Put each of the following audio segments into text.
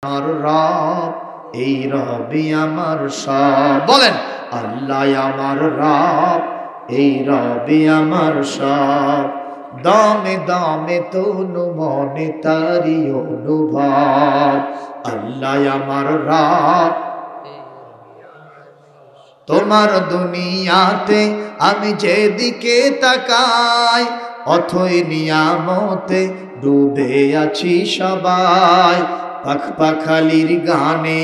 আমার রব, এই রবি আমার সব। বলেন, আল্লাহ আমার রব, এই রবি আমার সব। দমে দমে তনু মনে তারি অনুভব। আল্লাহ আমার রব, তোমার দুনিয়াতে আমি যেদিকে তাকাই, অথই নিয়ামতে ডুবে আছি সবাই। পাখপাখালির গানে,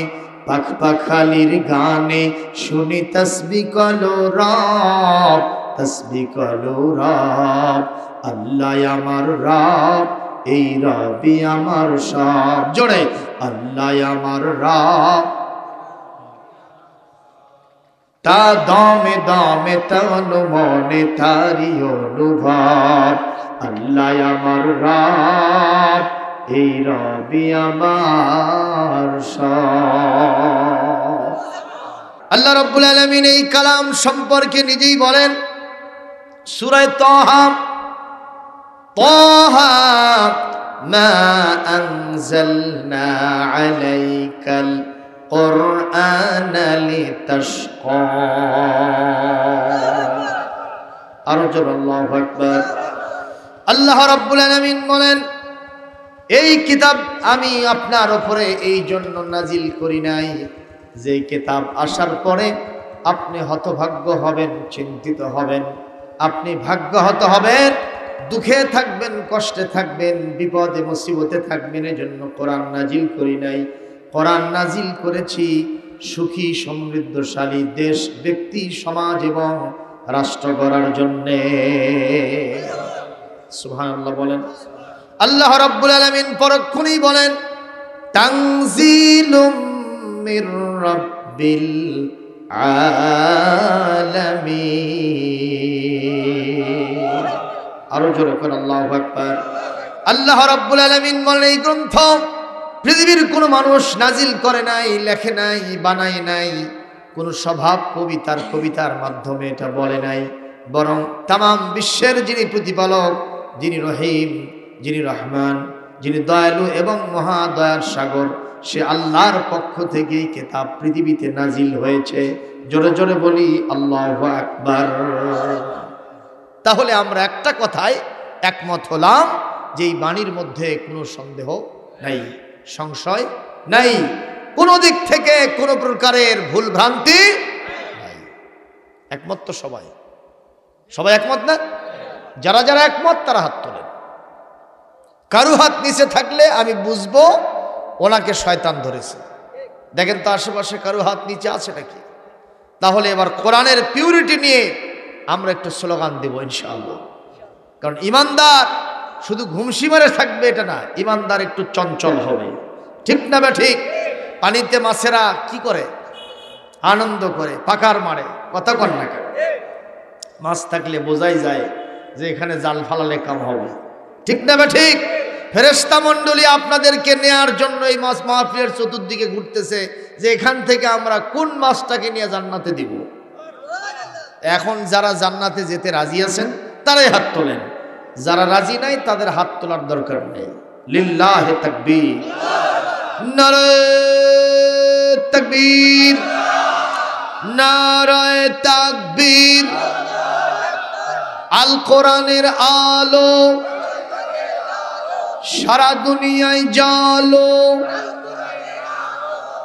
পাখপাখালির গানে শুনি তসবিহ কলো রব, তসবিহ কলো রব। আল্লাহ আমার রব, এই রবি আমার সব। জোরে, আল্লাহ আমার রব, তা দমে দমে তনু মনে তারি অনুভব। আল্লাহ আমার রব, এই রবি আমার সব। আল্লাহ রাব্বুল আলামিন এই কালাম সম্পর্কে নিজেই বলেন সূরা তাহা, তাহা মা আনজালনা আলাইকাল কুরআন লিতাশকা। আরো জোরে আল্লাহু আকবার। আল্লাহ রাব্বুল আলামিন বলেন, এই কিতাব আমি আপনার উপরে এই জন্য নাজিল করি নাই যে কিতাব আসার পরে আপনি হতভাগ্য হবেন, চিন্তিত হবেন, আপনি ভাগ্যহত হবেন, দুঃখে থাকবেন, কষ্টে থাকবেন, বিপদে মুসিবতে থাকবেন। এজন্য কোরআন নাজিল করি নাই। কোরআন নাজিল করেছি সুখী সমৃদ্ধশালী দেশ, ব্যক্তি, সমাজ এবং রাষ্ট্র গড়ার জন্যে। সুবহানাল্লাহ বলেন। আল্লাহ রাব্বুল আলামিন পরক্ষণেই বলেন, তানজিলুম মির রাব্বিল আলামিন। আরো জোরে করে আল্লাহু আকবার। আল্লাহ রাব্বুল আলামিন বলেন, এই গ্রন্থ পৃথিবীর কোনো মানুষ নাজিল করে নাই, লেখে নাই, বানায় নাই, কোনো স্বভাব কবিতার মাধ্যমে এটা বলে নাই, বরং তামাম বিশ্বের যিনি প্রতিপালক, যিনি রহিম, যিনি রহমান, যিনি দয়ালু এবং মহাদয়ার সাগর, সে আল্লাহর পক্ষ থেকে কিতাব পৃথিবীতে নাজিল হয়েছে। জোরে জোরে বলি আল্লাহু আকবার। তাহলে আমরা একটা কথায় একমত হলাম যে এই বাণীর মধ্যে কোনো সন্দেহ নাই, সংশয় নাই, কোনো দিক থেকে কোনো প্রকারের ভুল ভ্রান্তি নাই। একমত তো সবাই, সবাই একমত না? যারা যারা একমত তারা হাত তোলেন। কারো হাত নিচে থাকলে আমি বুঝবো ওনাকে শয়তান ধরেছে। দেখেন তো আশেপাশে কারো হাত নিচে আছে নাকি? তাহলে এবার কোরআনের পিউরিটি নিয়ে আমরা একটু স্লোগান দেব ইনশাআল্লাহ। কারণ ইমানদার শুধু ঘুমসি মারে থাকবে এটা না, ইমানদার একটু চঞ্চল হবে। ঠিক না বে ঠিক? পানিতে মাছেরা কি করে? আনন্দ করে, পাকার মারে, কথা কন না কেন? মাছ থাকলে বোঝাই যায় যে এখানে জাল ফালালে কাম হবে। ঠিক না বে ঠিক? ফেরেশতা মণ্ডলী আপনাদেরকে নেয়ার জন্য এই মাছ মাহফিলের চতুর্দিকে ঘুরতেছে যে এখান থেকে আমরা কোন মাছটাকে নিয়ে জান্নাতে দিব। এখন যারা জান্নাতে যেতে রাজি আছেন তারাই হাত তোলেন, যারা রাজি নাই তাদের হাত তোলার দরকার নেই। লিল্লাহি তাকবীর, নারে তাকবীর, নারে তাকবীর। আল কোরআনের আলো সারা দুনিয়ায় জালো।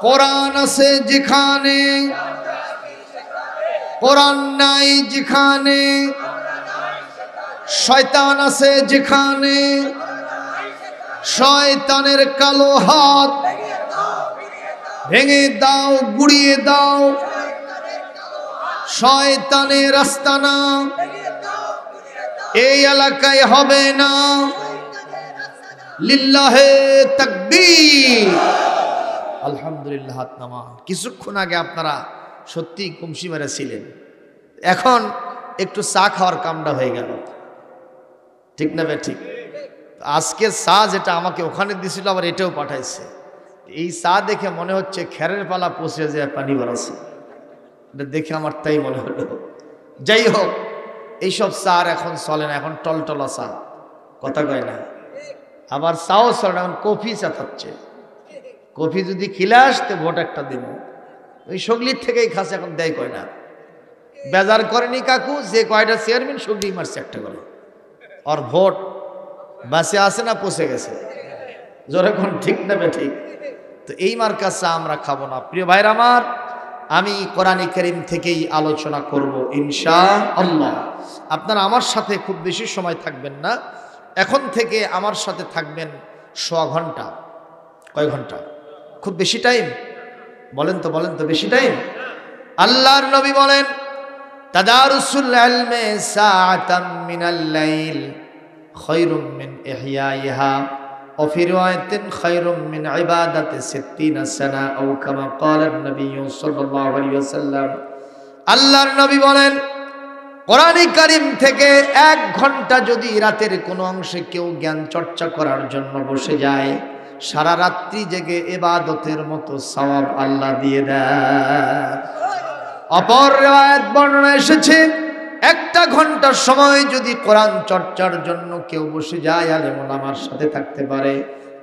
কোরআন আছে যেখানে, কোরআন নাই যেখানে, শয়তান আছে যেখানে, শয়তানের কালো হাত ভেঙে দাও, গুড়িয়ে দাও। শয়তানের আস্তানা এই এলাকায় হবে না। লিল্লাহে তাকবীর। আলহামদুলিল্লাহ। হাত নামান। কিছুক্ষণ আগে আপনারা সত্যি কুমসি মেরেছিলেন, এখন একটু চা খাওয়ার কামটা হয়ে গেল। ঠিক না বে ঠিক? আজকে চা যেটা আমাকে ওখানে দিছিল আবার এটাও পাঠাইছে। এই চা দেখে মনে হচ্ছে খেরের পালা পচে যায় পানি বাড়াচ্ছে, এটা দেখে আমার তাই মনে হলো। যাই হোক, এইসব চা এখন চলে না, এখন টলটলা চা, কথা কয় না। আবার চাও চলে না, এখন কফি চা থাকছে। কফি যদি খিলাস তো ভোট একটা দিব, ওই সগলির থেকেই খাস, এখন দেয় কয় না। বেজার করেনি কাকু, যে কয়টা চেয়ারম্যান সগলি মারছে একটা করে, আর ভোট বাসে আসে না পচে গেছে, যখন ঠিক নেবে ঠিক। তো এই মার্কা চা আমরা খাবো না। প্রিয় ভাইরা আমার, আমি কোরআন কারীম থেকেই আলোচনা করব ইনশাআল্লাহ। আপনারা আমার সাথে খুব বেশি সময় থাকবেন না, এখন থেকে আমার সাথে থাকবেন 1.5 ঘন্টা। কয় ঘন্টা? খুব বেশি টাইম? বলেন তো বেশি টাইম? আল্লাহর নবী বলেন, তাদারুসুল ইলমি সাআতাম মিনাল লাইল খায়রুম মিন ইহয়াইহা ওয়া ফি রিওয়ায়াতিন খায়রুম মিন ইবাদাতি 60 সানা আও কামা ক্বালা নবী সাল্লাল্লাহু আলাইহি ওয়াসাল্লাম। আল্লাহর নবী বলেন, কোরআন কারীম থেকে 1 ঘন্টা যদি রাতের কোনো অংশে কেউ জ্ঞান চর্চা করার জন্য বসে যায়, সারা রাত্রি জেগে ইবাদতের মতো সওয়াব আল্লাহ দিয়ে দেয়। অপর রিওয়ায়াত বর্ণনা এসেছে, 1 ঘন্টার সময় যদি কোরআন চর্চার জন্য কেউ বসে যায়, আলেম ওলামার সাথে থাকতে পারে,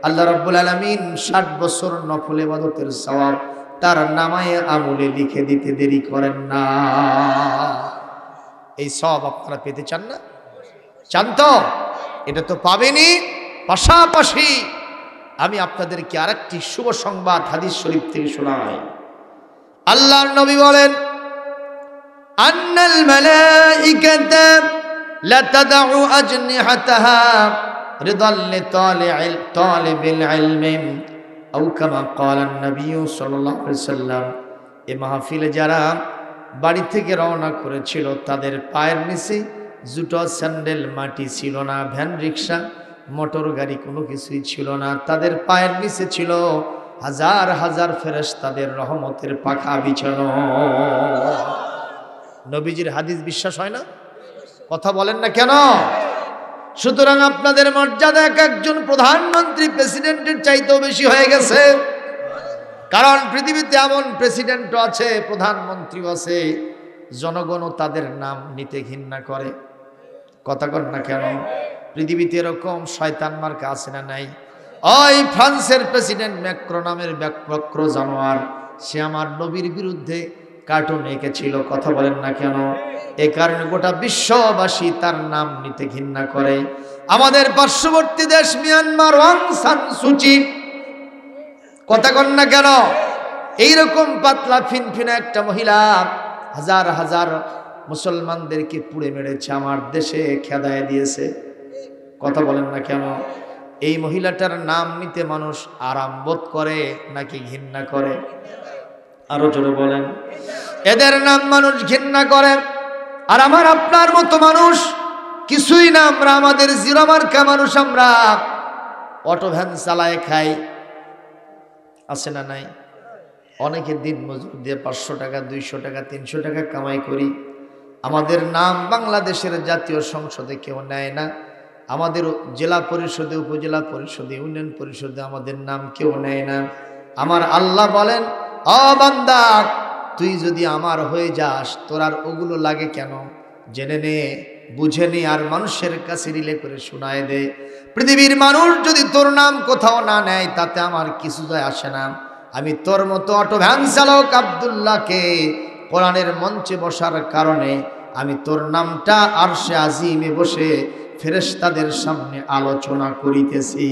আল্লাহ রাব্বুল আলামিন 60 বছর নফল ইবাদতের সওয়াব তার নামায়ে আমলে লিখে দিতে দেরি করেন না। এই সওয়াব আপনারা পেতে চান না? চান তো? এটা তো পাবেনই। পাশাপাশি আমি আপনাদেরকে আরেকটি শুভ সংবাদ হাদিস শরীফ থেকে শোনাই। আল্লাহর নবী বলেন, আন্নাল মালাইকাতা লা তাদউ আজনিহাতাহা রিদাল লিতালিবিল ইলমি আও কামা ক্বালা নবী সাল্লাল্লাহু আলাইহি ওয়াসাল্লাম। এই মাহফিলে যারা বাড়ি থেকে রওনা করেছিল, তাদের পায়ের নিচে জুতো স্যান্ডেল মাটি ছিল না, ভ্যান রিক্সা মোটর গাড়ি কোনো কিছুই ছিল না, তাদের পায়ের নিচে ছিল হাজার হাজার ফেরেশতাদের রহমতের পাখা বিছানো। নবীজির হাদিস বিশ্বাস হয় না? কথা বলেন না কেন? সুতরাং আপনাদের মর্যাদা এক একজন প্রধানমন্ত্রী প্রেসিডেন্টের চাইতেও বেশি হয়ে গেছে। কারণ পৃথিবীতে এমন প্রেসিডেন্টও আছে, প্রধানমন্ত্রীও আছে, জনগণও তাদের নাম নিতে ঘৃণা করে। কথা কন না কেন? পৃথিবীতে এরকম শয়তান মার্কা আছে না নাই? ওই ফ্রান্সের প্রেসিডেন্ট ম্যাক্রো নামের বক্র জানোয়ার, সে আমার নবীর বিরুদ্ধে কার্টুন এঁকেছিল। কথা বলেন না কেন? এ কারণে গোটা বিশ্ববাসী তার নাম নিতে ঘৃণা করে। আমাদের পার্শ্ববর্তী দেশ মিয়ানমার, অং সান সুচি, কথা কন না কেন? এইরকম পাতলা ফিনফিনা একটা মহিলা হাজার হাজার মুসলমানদেরকে পুড়ে মেরেছে, আমার দেশে খেদায় দিয়েছে। কথা বলেন না কেন? এই মহিলাটার নাম নিতে মানুষ আরাম বোধ করে নাকি ঘৃণা করে? আরো জোরে বলেন। এদের নাম মানুষ ঘৃণা করে, আর আমার আপনার মতো মানুষ কিছুই না। আমরা আমাদের জিরো মার্কা মানুষ, আমরা অটো ভ্যান চালায় খাই, আছে না নাই? অনেকে দিন মজুর দিয়ে 500 টাকা, 200 টাকা, 300 টাকা কামাই করি। আমাদের নাম বাংলাদেশের জাতীয় সংসদে কেউ নেয় না, আমাদের জেলা পরিষদে, উপজেলা পরিষদে, ইউনিয়ন পরিষদে আমাদের নাম কেউ নেয় না। আমার আল্লাহ বলেন, ও বান্দা, তুই যদি আমার হয়ে যাস, তোর আর ওগুলো লাগে কেন? জেনে নে, বুঝে নে, আর মানুষের কাছে রিলে করে শোনায় দে। পৃথিবীর মানুষ যদি তোর নাম কোথাও না নেয়, তাতে আমার কিছু যায় আসে না। আমি তোর মতো অটো ভ্যান চালক আব্দুল্লাহকে কোরআনের মঞ্চে বসার কারণে আমি তোর নামটা আরশে আজিমে বসে ফেরেশতাদের সামনে আলোচনা করিতেছি।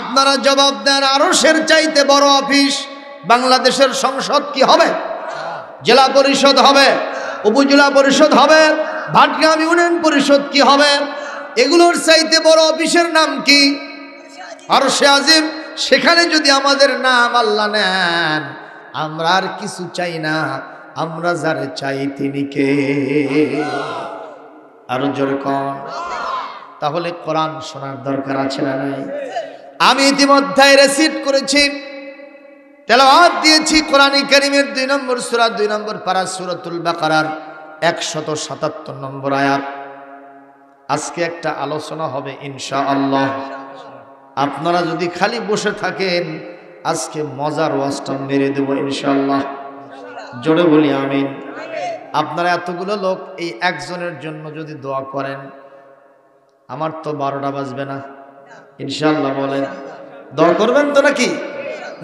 আপনারা জবাব দেন, আরশের চাইতে বড় অফিস বাংলাদেশের সংসদ কি হবে? জেলা পরিষদ হবে, উপজেলা পরিষদ হবে, ভাটগ্রাম ইউনিয়ন পরিষদ কি হবে? এগুলোর চাইতে বড় অফিসের নাম কি? আরশে আজিম। সেখানে যদি আমাদের নাম আল্লাহ নেন, আমরা আর কিছু চাই না, আমরা যারে চাই তিনি কে? আরো জোরে কন। তাহলে কোরআন শোনার দরকার আছে না নাই? আমি ইতিমধ্যে রেসিট করেছি, তেলাওয়াত দিয়েছি কোরআন কারীমের 2 নম্বর সূরা, 2 নম্বর পারা, সূরাতুল বাকারার 177 নম্বর আয়াত। আজকে একটা আলোচনা হবে ইনশাআল্লাহ। আপনারা যদি খালি বসে থাকেন, আজকে মজার ওয়াজটা মেরে দেব ইনশাআল্লাহ। জোরে বলি আমিন। আপনারা এতগুলো লোক এই একজনের জন্য যদি দোয়া করেন, আমার তো 12টা বাজবে না ইনশাআল্লাহ। বলেন দোয়া করবেন তো নাকি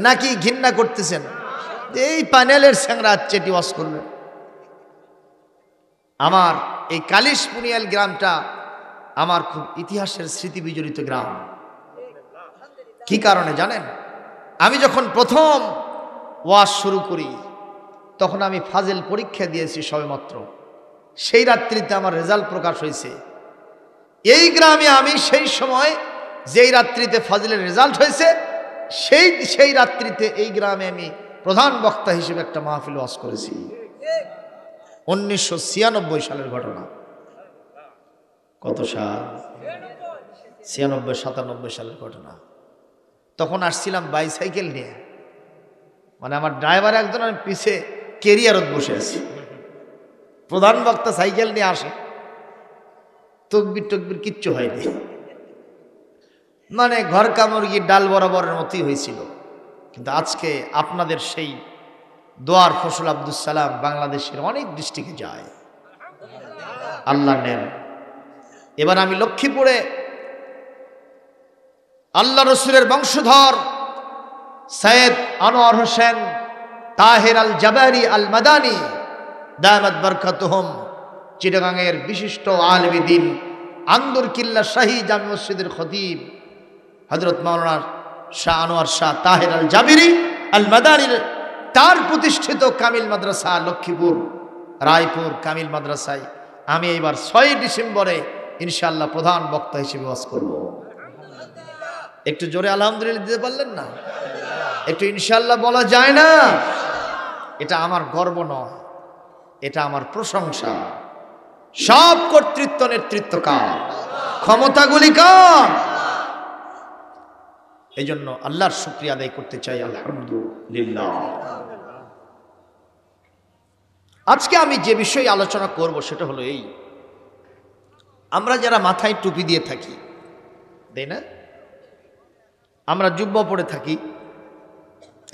নাকি ঘৃণা করতেছেন এই প্যানেলের স্যাংরা চেটি ওয়াজ করবেন? আমার এই কালিশ পুনিয়াল গ্রামটা আমার খুব ইতিহাসের স্মৃতি বিজড়িত গ্রাম। কি কারণে জানেন? আমি যখন প্রথম ওয়াজ শুরু করি তখন আমি ফাজিল পরীক্ষা দিয়েছি সবেমাত্র। সেই রাত্রিতে আমার রেজাল্ট প্রকাশ হয়েছে। এই গ্রামে আমি সেই সময় যেই রাত্রিতে ফাজিলের রেজাল্ট হয়েছে সেই রাত্রিতে এই গ্রামে আমি প্রধান বক্তা হিসেবে একটা মাহফিল ওয়াজ করেছি। 1996 সালের ঘটনা। কত সাল? 96-97 সালের ঘটনা। তখন আসছিলাম বাইসাইকেল নিয়ে, মানে আমার ড্রাইভার একজন, আমি পিছে কেরিয়ারত বসে আছি। প্রধান বক্তা সাইকেল নিয়ে আসে, তকবির টকবির কিচ্ছু হয়নি, মানে ঘর কামড়গির ডাল বরাবরের মতোই হয়েছিল। কিন্তু আজকে আপনাদের সেই দোয়ার ফসল আব্দুল সালাম বাংলাদেশের অনেক ডিস্ট্রিক্টে যায়, আল্লাহ নেন। এবার আমি লক্ষ্মীপুরে আল্লাহ রসুলের বংশধর সৈয়দ আনোয়ার হোসেন তাহের আল জাবারি আল মাদানী দামাত বরকাতুহুম, চিটাগাংয়ের বিশিষ্ট আলেমে দ্বীন, আন্দর কিল্লা শাহী জামে মসজিদের খতিব হযরত মাওলানা শাহ আনোয়ার শাহ তাহের আল জাবিরি আল মাদানীর তার প্রতিষ্ঠিত কামিল মাদ্রাসা লক্ষ্মীপুর রায়পুর কামিল মাদ্রাসায় আমি এবার 6 ডিসেম্বরে ইনশাআল্লাহ প্রধান বক্তা হিসেবে ওয়াজ করব। একটু জোরে আলহামদুলিল্লাহ দিতে পারলেন না? একটু ইনশাআল্লাহ বলা যায় না? এটা আমার গর্ব নয়, এটা আমার প্রশংসা। সব কর্তৃত্ব নেতৃত্ব কার? ক্ষমতাগুলি কার? এই জন্য আল্লাহর শুকরিয়া আদায় করতে চাই, আলহামদুলিল্লাহ। আজকে আমি যে বিষয়ে আলোচনা করব সেটা হলো এই, আমরা যারা মাথায় টুপি দিয়ে থাকি, তাই না? আমরা জুব্বা পরে থাকি,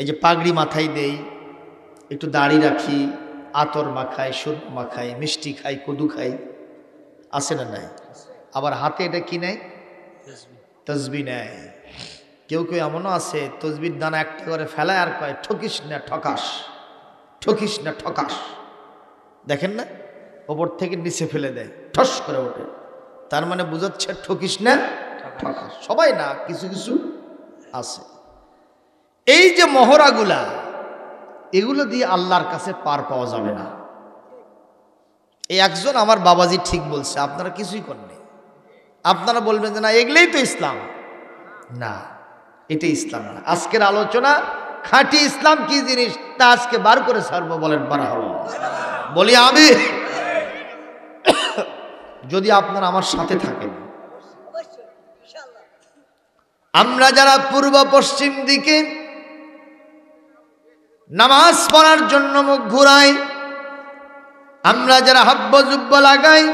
এই যে পাগড়ি মাথায় দেই, একটু দাড়ি রাখি, আতর মাখাই, সুরমা মাখাই, মিষ্টি খাই, কদু খাই, আছে না নাই? আবার হাতে এটা কি নেয়? তসবি নেয়। কেউ কেউ এমনও আছে তসবির দানা একটা করে ফেলায় আর কয় ঠকিস না ঠকাস, ঠকিস না ঠকাস। দেখেন না, ওপর থেকে নিচে ফেলে দেয়, ঠস করে ওঠে, তার মানে বুঝাচ্ছে ঠকিস না ঠকাস। সবাই না, কিছু কিছু আছে। এই যে মহড়াগুলা, এগুলো দিয়ে আল্লাহর কাছে পার পাওয়া যাবে না। এই একজন আমার বাবাজি ঠিক বলছে, আপনারা কিছুই করেননি। আপনারা বলবেন যে না এগুলোই তো ইসলাম। না, এটা ইসলাম না। আজকের আলোচনা খাঁটি ইসলাম কি জিনিস তা আজকে বার করে ছাড়বো। বলেন পারা হলো? বলি আমি, যদি আপনারা আমার সাথে থাকেন। আমরা যারা পূর্ব পশ্চিম দিকে নামাজ পড়ার জন্য মুখ ঘুরাই, আমরা যারা হাব্বা জুব্বা লাগাই,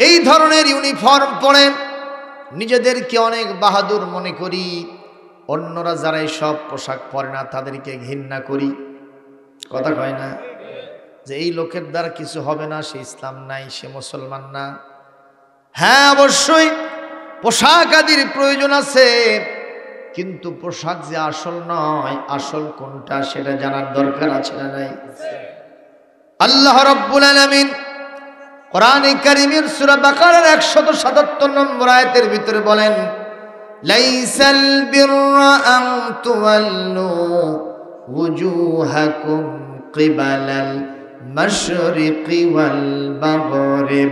এই ধরনের ইউনিফর্ম পরে নিজেদেরকে অনেক বাহাদুর মনে করি, অন্যরা যারা এই সব পোশাক পরে না তাদেরকে ঘৃণা করি। কথা কয় না যে এই লোকের দ্বারা কিছু হবে না, সে ইসলাম নাই, সে মুসলমান না। হ্যাঁ, অবশ্যই পোশাক আদির প্রয়োজন আছে, কিন্তু পোশাক যে আসল নয়, আসল কোনটা সেটা জানার দরকার আছে না নাই? আল্লাহ রাব্বুল আলামিন কোরআনে কারীমের সূরা বাকারার 177 নম্বর আয়াতের ভিতরে বলেন, লাইসাল বিররা আন তুওয়াল্লু ওয়ুজুহাকুম কিবালাল মাশরিকি ওয়াল মাগরিব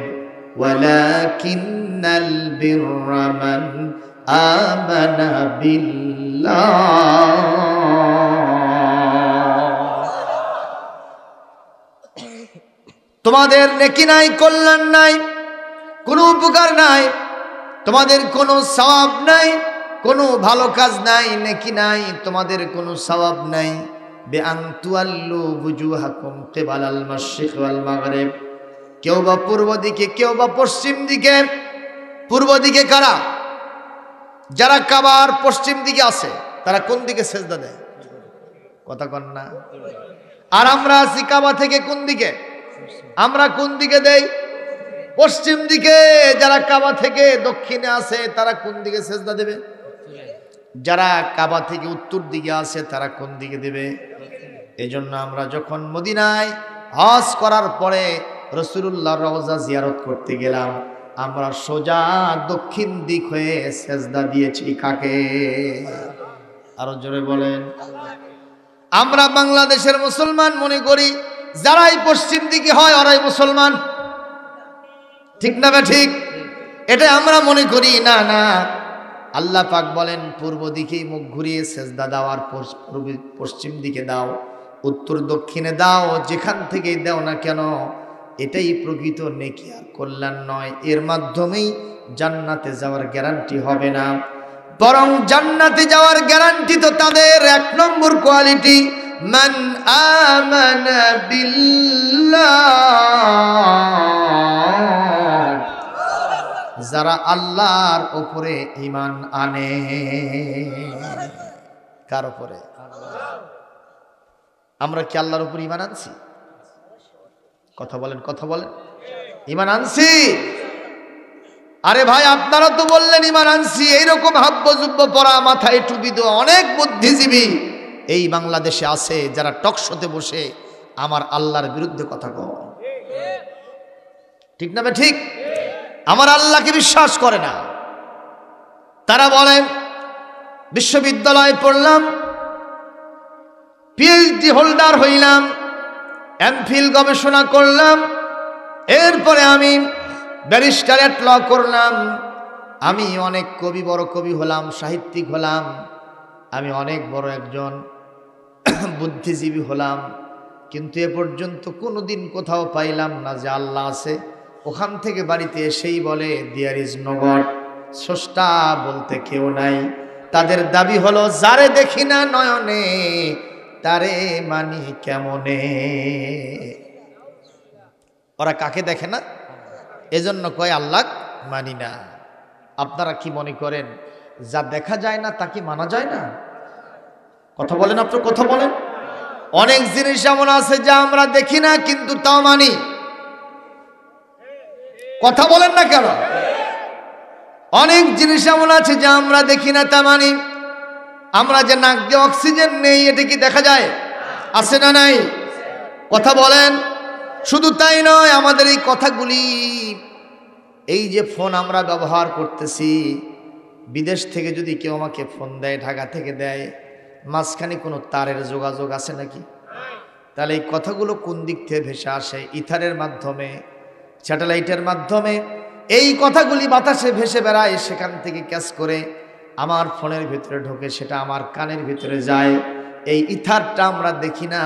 ওয়ালাকিন্নাল বিররা মান আমানা বিল্লাহ। তোমাদের নেকি নাই, কল্যাণ নাই, কোনো উপকার নাই, তোমাদের কোনো সওয়াব নাই, কোনো ভালো কাজ নাই, নেকি নাই, তোমাদের কোনো সওয়াব নাই। বিআন তুয়াল্লু বুজুহাকুম কিবালাল মাশরিক ওয়াল মাগরিব, কেউ বা পূর্ব দিকে, কেউ বা পশ্চিম দিকে। পূর্ব দিকে কারা? যারা কাবার পশ্চিম দিকে আছে তারা কোন দিকে সেজদা দেয়? কথা কন না। আর আমরা আছি কাবা থেকে কোন দিকে? আমরা কোন দিকে দেই? পশ্চিম দিকে। যারা কাবা থেকে দক্ষিণে আছে তারা কোন দিকে সেজদা দেবে? যারা কাবা থেকে উত্তর দিকে আছে তারা কোন দিকে দেবে? এজন্য আমরা যখন মদিনায় হজ করার পরে রাসূলুল্লাহর রওজা জিয়ারত করতে গেলাম, আমরা সোজা দক্ষিণ দিক হয়ে সেজদা দিয়েছি। কাকে? আরো জোরে বলেন। আমরা বাংলাদেশের মুসলমান মনে করি যারাই পশ্চিম দিকে হয় ওরাই মুসলমান, ঠিক না? ঠিক, এটা আমরা মনে করি। না না, আল্লাহ পাক বলেন পূর্ব দিকেই মুখ ঘুরিয়ে সেজদা দাও, আর পশ্চিম দিকে দাও, উত্তর দক্ষিণে দাও, যেখান থেকেই দাও না কেন এটাই প্রকৃত নেকি আর কল্যাণ নয়। এর মাধ্যমেই জান্নাতে যাওয়ার গ্যারান্টি হবে না, বরং জান্নাতে যাওয়ার গ্যারান্টি তো তাদের 1 নম্বর কোয়ালিটি, মান আমানা বিল্লাহ, যারা আল্লাহর উপরে ঈমান আনে। কার উপরে? আমরা কি আল্লাহর উপরে ঈমান আনছি? কথা বলেন, কথা বলেন। ঈমান আনছি? আরে ভাই, আপনারা তো বললেন ঈমান আনছি। এইরকম হাব্য জুব্ব পরা, মাথায় টুপি দেওয়া অনেক বুদ্ধিজীবী এই বাংলাদেশে আছে যারা টকশোতে বসে আমার আল্লাহর বিরুদ্ধে কথা কয়, ঠিক না? ঠিক, আমার আল্লাহকে বিশ্বাস করে না। তারা বলেন বিশ্ববিদ্যালয়ে পড়লাম, পিএইচডি হোল্ডার হইলাম, এমফিল গবেষণা করলাম, এরপরে আমি ব্যারিস্টারেট ল করলাম, আমি অনেক কবি, বড় কবি হলাম, সাহিত্যিক হলাম, আমি অনেক বড় একজন বুদ্ধিজীবী হলাম, কিন্তু এ পর্যন্ত কোনোদিন কোথাও পাইলাম না যে আল্লাহ আছে। ওখান থেকে বাড়িতে এসেই বলে দেয়ার ইজ নো গড, স্রষ্টা বলতে কেউ নাই। তাদের দাবি হলো যারে দেখি না নয়নে তারে মানি কেমনে। ওরা কাকে দেখে না, এজন্য কয় আল্লাহ মানি না। আপনারা কি মনে করেন যা দেখা যায় না তা কি মানা যায় না? কথা বলেন, আপনার কথা বলেন। অনেক জিনিস এমন আছে যা আমরা দেখি না কিন্তু তাও মানি। কথা বলেন না কেন? অনেক জিনিস এমন আছে যা আমরা দেখি না তা মানি। আমরা যে নাক দিয়ে অক্সিজেন নেই, এটা কি দেখা যায়? আছে না নাই? কথা বলেন। শুধু তাই নয়, আমাদের এই কথাগুলি, এই যে ফোন আমরা ব্যবহার করতেছি, বিদেশ থেকে যদি কেউ আমাকে ফোন দেয়, ঢাকা থেকে দেয়, মাঝখানে কোনো তারের যোগাযোগ আছে নাকি? তাহলে এই কথাগুলো কোন দিক থেকে ভেসে আসে? ইথারের মাধ্যমে, স্যাটেলাইটের মাধ্যমে এই কথাগুলি বাতাসে ভেসে বেড়ায়, সেখান থেকে ক্যাচ করে আমার ফোনের ভিতরে ঢোকে, সেটা আমার কানের ভিতরে যায়। এই ইথারটা আমরা দেখি না।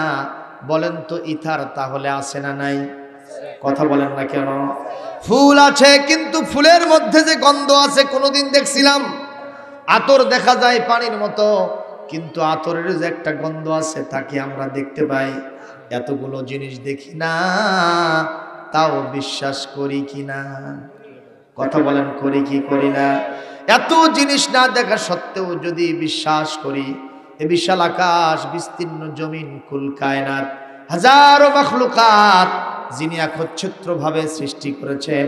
বলেন তো ইথার তাহলে আছে না নাই? কথা বলেন না কেন? ফুল আছে, কিন্তু ফুলের মধ্যে যে গন্ধ আছে কোনোদিন দেখছিলাম? আতর দেখা যায় পানির মতো, কিন্তু আতরের যে একটা গন্ধ আছে তাকে আমরা দেখতে পাই। এতগুলো জিনিস দেখি না, তাও বিশ্বাস করি কি না? কথা বলেন, করি কি করি না? এত জিনিস না দেখা সত্ত্বেও যদি বিশ্বাস করি, এ বিশাল আকাশ, বিস্তীর্ণ জমিন, কুল কায়নাত, হাজারো মাখলুকাত যিনি একচ্ছত্র ভাবে সৃষ্টি করেছেন,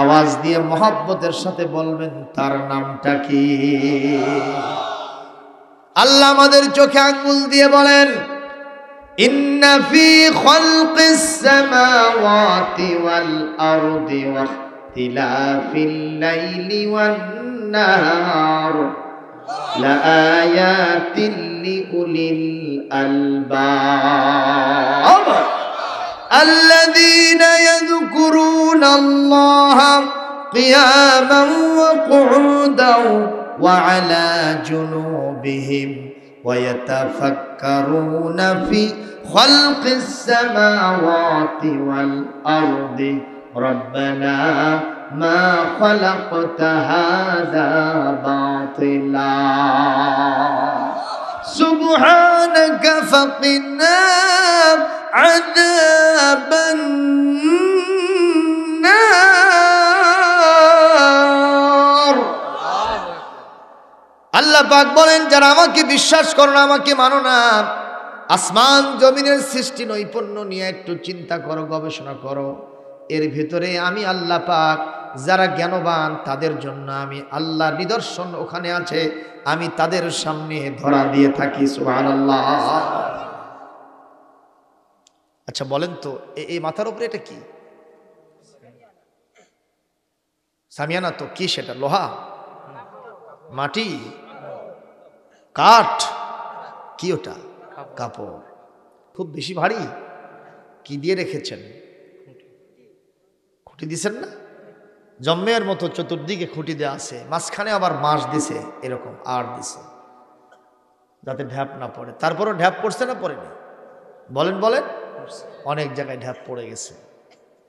আওয়াজ দিয়ে মহব্বতের সাথে বলবেন তার নামটা কি? আল্লাহ আমাদের চোখে আঙ্গুল দিয়ে বলেন, ইন্না ফি খালকিস সামাওয়াতি ওয়াল আরদি ওয়া ইখতিলাফিল লাইলি ওয়ান নাহার লাআয়াতিন লিউলিল আলবাব الذين يذكرون الله قياما وقعودا وعلى جنوبهم ويتفكرون في خلق السماوات والأرض ربنا ما خلقت هذا باطلا سبحانك فقنا عذاب النار আল্লাহ পাক বলেন, যারা আমাকে বিশ্বাস করো না, আমাকে মানো না, আসমান জমিনের সৃষ্টি নৈপুণ্য নিয়ে একটু চিন্তা করো, গবেষণা করো। এর ভিতরে আমি আল্লাহ পাক যারা জ্ঞানবান তাদের জন্য আমি আল্লাহ নিদর্শন ওখানে আছে, আমি তাদের সামনে ধরা দিয়ে থাকি। সুবহানাল্লাহ। আচ্ছা বলেন তো, এই মাথার উপরে এটা কি? সামিয়ানা তো কি? সেটা লোহা, মাটি, কাঠ, কি ওটা? কাপড়। খুব বেশি ভারী। কি দিয়ে রেখেছেন? খুঁটি দিছেন না? জম্মের মতো চতুর্দিকে খুঁটি দেওয়া আছে, মাঝখানে আবার বাঁশ দিছে, এরকম আর দিছে যাতে ঢ্যাপ না পড়ে। তারপরও ঢ্যাপ পড়ছে না পড়েনি? বলেন বলেন। অনেক জায়গায় ঢ্যাপ পড়ে গেছে।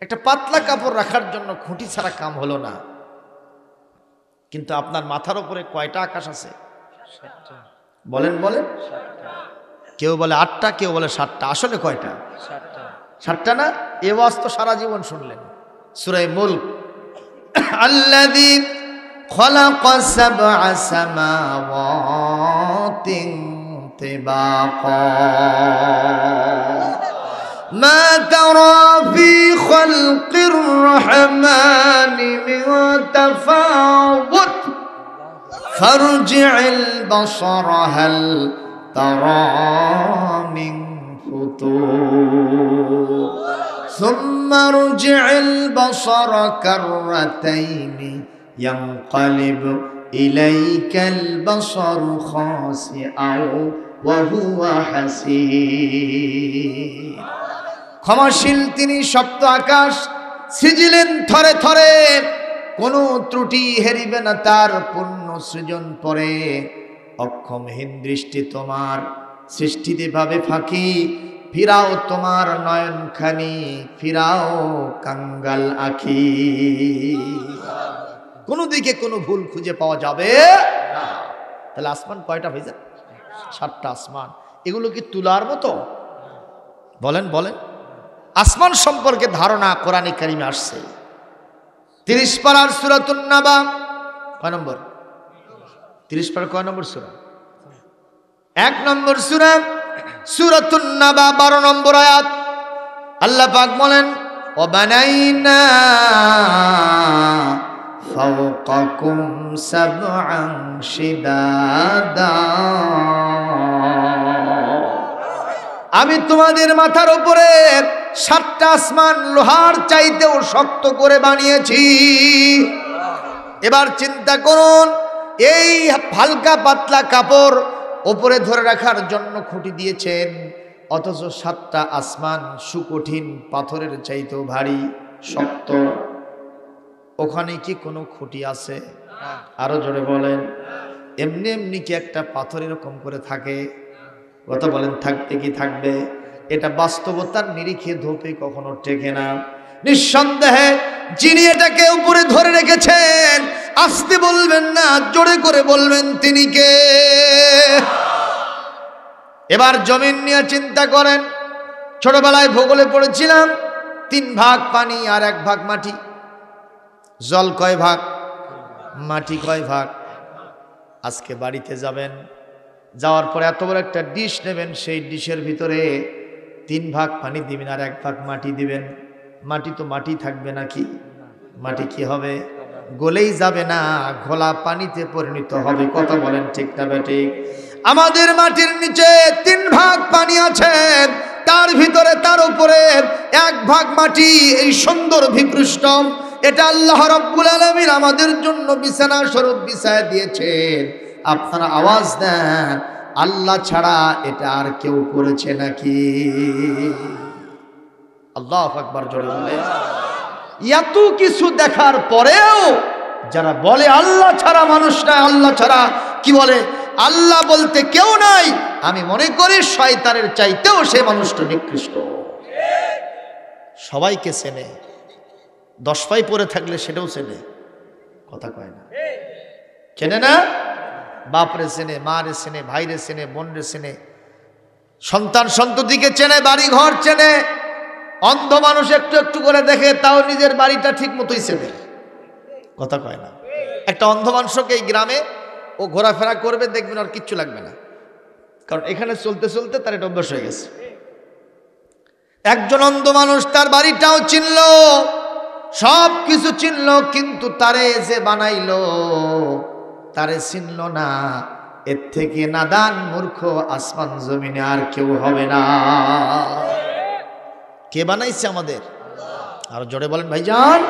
একটা পাতলা কাপড় রাখার জন্য খুঁটি ছাড়া কাম হলো না। কিন্তু আপনার মাথার উপরে কয়টা আকাশ আছে? বলেন বলেন। কেউ বলে 8টা, কেউ বলে 7টা। আসলে কয়টা? 7টা না? এ ওয়াজ তো সারা জীবন শুনলেন। সূরা মুলক, আল্লাযী খালাকা সাবআ সামাওয়াতিন তিবাকা মা তারা ফি খালকির রহমানি মিন তাফাউত ফারজি'ল বাসারা হাল তারা মিন ফুতুর ثم ارجع البصر كرتين ينقلب إليك البصر خاسئا وهو حسير। ক্ষমাশীল তিনি, সপ্ত আকাশ সৃজিলেন থরে থরে, কোনো ত্রুটি হেরিবে না তার পূর্ণ সৃজন পরে। অক্ষমহীন দৃষ্টি তোমার সৃষ্টিতে ভাবে ফাঁকি, ফিরাও তোমার নয়নখানি, ফিরাও কাঙ্গাল আখি। কোনো দিকে কোনো ভুল খুঁজে পাওয়া যাবে না। তাহলে আসমান কয়টা হয়ে যায়? 7টা আসমান। এগুলো কি তুলার মতো? বলেন বলেন। আসমান সম্পর্কে ধারণা কোরআনে কারিমে আসছে। 30 পারার সূরাতুন নাবা কয় নম্বর? 30 পারা কয় নম্বর সূরা? 1 নম্বর সূরা, সূরাতুন নাবা 12 নম্বর আয়াত। আল্লাহ পাক বলেন, ওয়াবানাইনা ফাওকাকুম সাবআন শিদাদা, আমি তোমাদের মাথার উপরে 7টা আসমান লোহার চাইতেও শক্ত করে বানিয়েছি। এবার চিন্তা করুন, এই হালকা পাতলা কাপড় উপরে ধরে রাখার জন্য খুঁটি দিয়েছেন, অথচ 7টা আসমান সুকঠিন পাথরের চাইতেও ভারী শক্ত। ওখানে কি কোনো খুঁটি আছে? আরো জোরে বলেন। এমনি এমনি কি একটা পাথর এরকম করে থাকে? কথা বলেন, থাকতে কি থাকবে? এটা বাস্তবতার নিরিখে ধোপে কখনো টেকে না। নিঃসন্দেহে যিনি এটাকে উপরে ধরে রেখেছেন, আস্তে বলবেন না, জোরে করে বলবেন তিনি কে? এবার জমিন নিয়ে চিন্তা করেন। ছোটবেলায় ভূগোলে পড়েছিলাম 3 ভাগ পানি আর 1 ভাগ মাটি। জল কয় ভাগ? মাটি কয় ভাগ? আজকে বাড়িতে যাবেন, যাওয়ার পরে এত বড় একটা ডিশ নেবেন, সেই ডিশের ভিতরে 3 ভাগ পানি দিবেন আর 1 ভাগ মাটি দিবেন। মাটি তো মাটি থাকবে নাকি? মাটি কি হবে? গলেই যাবে না, ঘোলা পানিতে পরিণত হবে। কথা বলেন ঠিক না বেঠিক? আমাদের মাটির নিচে 3 ভাগ পানি আছে, তার ভিতরে তার উপরে 1 ভাগ মাটি। এই সুন্দর ভূপৃষ্ঠ, এটা আল্লাহ রাব্বুল আলামিন আমাদের জন্য বিছানা স্বরূপ বিছায় দিয়েছেন। আপনারা আওয়াজ দেন, আল্লাহ ছাড়া এটা আর কেউ করেছে নাকি? আল্লাহু আকবার, জোরে বলে। এত কিছু দেখার পরেও যারা বলে আল্লাহ ছাড়া মানুষ নাই, আল্লাহ ছাড়া কি বলে, আল্লাহ বলতে কেউ নাই, আমি মনে করি শয়তানের চাইতেও সে মানুষটা নিকৃষ্ট। সবাইকে চেনে, 10 পাই পরে থাকলে সেটাও চেনে। কথা কয় না? চেনে না? বাপরে চেনে, মারে চেনে, ভাইরে চেনে, বোনরে চেনে, সন্তান সন্ততিকে চেনে, বাড়ি ঘর চেনে। অন্ধ মানুষ একটু একটু করে দেখে, তাও নিজের বাড়িটা ঠিক মতোই চেনে। কথা কয় না? একটা অন্ধ মানুষকে এই গ্রামে ও ঘোরাফেরা করবে, দেখবেন আর কিচ্ছু লাগবে না, কারণ এখানে চলতে চলতে তার এটা অভ্যাস হয়ে গেছে। একজন অন্ধ মানুষ তার বাড়িটাও চিনল, সব কিছু চিনল, কিন্তু তারে যে বানাইলো তারে চিনল না। এর থেকে নাদান মূর্খ আসমান জমিনে আর কেউ হবে না। কে বানাইছে আমাদের? আর জোরে বলেন ভাইজান।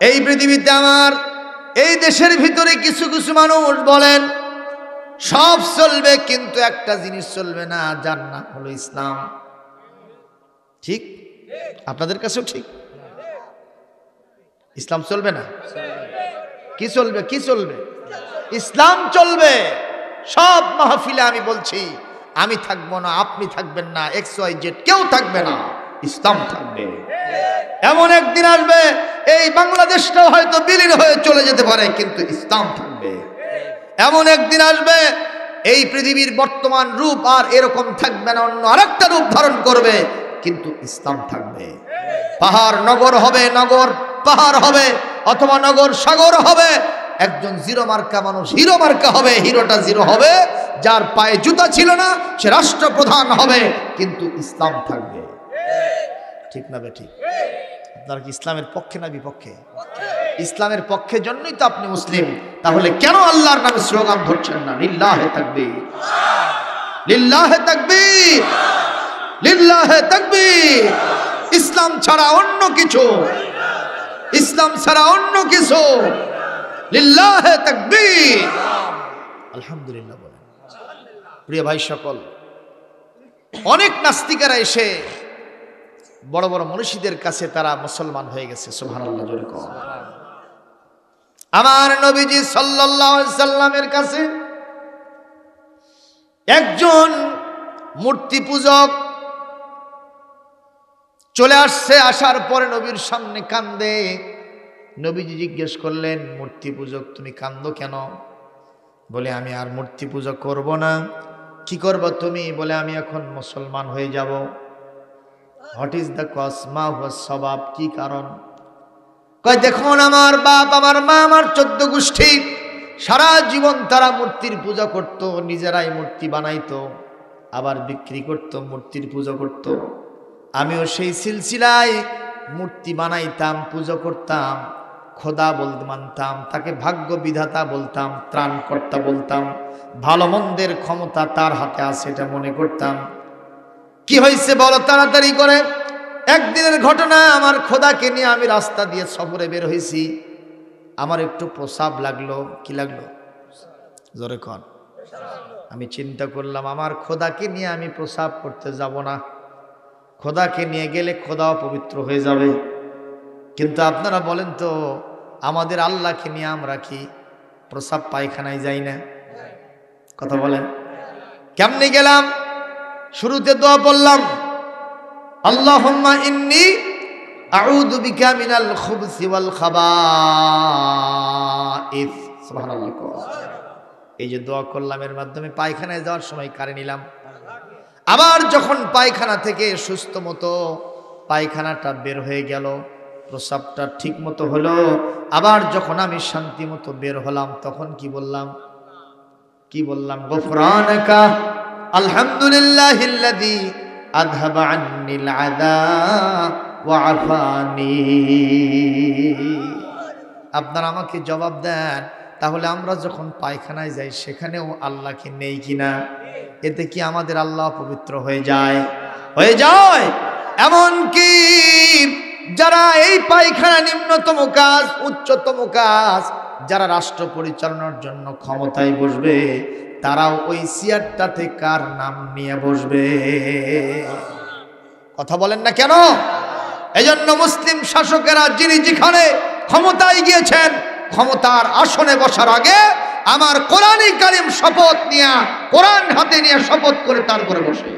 এই পৃথিবীতে আমার এই দেশের ভিতরে কিছু কিছু মানুষ বলেন সব চলবে, কিন্তু একটা জিনিস চলবে না, যার নাম হলো ইসলাম। ঠিক? আপনাদের কাছেও ঠিক? ইসলাম চলবে না? কি চলবে? কি চলবে? ইসলাম চলবে। সব মাহফিলে আমি বলছি, আমি থাকবো না, আপনি থাকবেন না, XYZ কেউ থাকবে না, ইসলাম থাকবে। এমন একদিন আসবে এই বাংলাদেশটাও হয়তো বিলীন হয়ে চলে যেতে পারে, কিন্তু ইসলাম থাকবে। এমন একদিন আসবে এই পৃথিবীর বর্তমান রূপ আর এরকম থাকবে না, অন্য আরেকটা রূপ ধারণ করবে, কিন্তু ইসলাম থাকবে। পাহাড় নগর হবে, নগর পাহাড় হবে, অথবা নগর সাগর হবে। একজন জিরো মার্কা মানুষ হিরো মার্কা হবে, হিরোটা জিরো হবে। যার পায়ে জুতা ছিল না সে রাষ্ট্রপ্রধান হবে, কিন্তু ইসলাম থাকবে। ঠিক না বেঠিক? আপনারা কি ইসলামের পক্ষে না বিপক্ষে? ইসলামের পক্ষে জন্যই তো আপনি মুসলিম। তাহলে কেন আল্লাহর নামে স্লোগান ধরছেন না? লিল্লাহে তাকবীর, লিল্লাহে তাকবীর, লিল্লাহে তাকবীর। ইসলাম ছাড়া অন্য কিছু, ইসলাম ছাড়া অন্য কিছু, লিল্লাহে তাকবীর। আলহামদুলিল্লাহ বলেন। প্রিয় ভাই সকল, অনেক নাস্তিকেরা এসে বড় বড় মনীষীদের কাছে তারা মুসলমান হয়ে গেছে। সুবহানাল্লাহ জোরে কও। আমার নবীজি সাল্লাল্লাহু আলাইহি সাল্লামের কাছে একজন মূর্তি পূজক চলে আসছে। আসার পরে নবীর সামনে কান্দে। নবীজি জিজ্ঞেস করলেন, মূর্তি পূজক তুমি কান্দো কেন? বলে, আমি আর মূর্তি পূজা করব না। কি করবো তুমি? বলে, আমি এখন মুসলমান হয়ে যাব। What is the cause? মা হুয়া সবাব, কি কারণ? কয়, দেখুন আমার বাপ, আমার মা, আমার 14 গোষ্ঠী সারা জীবন তারা মূর্তির পূজা করত, নিজেরাই মূর্তি বানাইতো, আবার বিক্রি করত, মূর্তির পূজা করত। আমিও সেই সিলসিলায় মূর্তি বানাইতাম, পূজা করতাম, খোদা বলতে মানতাম, তাকে ভাগ্য বিধাতা বলতাম, ত্রাণকর্তা বলতাম, ভালো মন্দের ক্ষমতা তার হাতে আছে এটা মনে করতাম। কি হয়েছে বলো তাড়াতাড়ি করে। একদিনের ঘটনা, আমার খোদাকে নিয়ে আমি রাস্তা দিয়ে সফরে বের হয়েছি। আমার একটু প্রসাব লাগলো। কি লাগলো? জোরে কন। আমি চিন্তা করলাম, আমার খোদাকে নিয়ে আমি প্রসাব করতে যাব না, খোদাকে নিয়ে গেলে খোদাও পবিত্র হয়ে যাবে। কিন্তু আপনারা বলেন তো, আমাদের আল্লাহকে নিয়ে আমরা কি প্রসাব পায়খানায় যাই না? কথা বলেন। কেমনে গেলাম? শুরুতে দোয়া পড়লাম, আল্লাহুম্মা ইন্নী আউযু বিকা মিনাল খুবসি ওয়াল খাবাইস। সুবহানাল্লাহ। এই যে দোয়া করলাম, এর মাধ্যমে পায়খানায় যাওয়ার সময় কারে নিলাম। আবার যখন পায়খানা থেকে সুস্থ মতো পায়খানাটা বের হয়ে গেল, প্রসাবটা ঠিক মতো হলো, আবার যখন আমি শান্তি মতো বের হলাম, তখন কি বললাম? কি বললাম? গফরানাকা আলহামদুলিল্লাহিল্লাযী আযহাবা আন্নিল আযা ওয়া আফানি। আপনারা আমাকে জবাব দেন, তাহলে আমরা যখন পায়খানায় যাই সেখানেও আল্লাহকে নেই কিনা? এতে কি আমাদের আল্লাহ পবিত্র হয়ে যায়? হয়ে যায়। এমন কি যারা এই পায়খানা নিম্নতম কাজ, উচ্চতম কাজ, যারা রাষ্ট্র পরিচালনার জন্য ক্ষমতায় বসবে, তারাও ওই চেয়ারটাতে কার নাম নিয়ে বসবে? কথা বলেন না কেন? এজন্য মুসলিম শাসকেরা যিনি যেখানে ক্ষমতায় গিয়েছেন, ক্ষমতার আসনে বসার আগে আমার কোরআনী কারিম শপথ নিয়ে, কোরআন হাতে নিয়ে শপথ করে তারপরে বসে।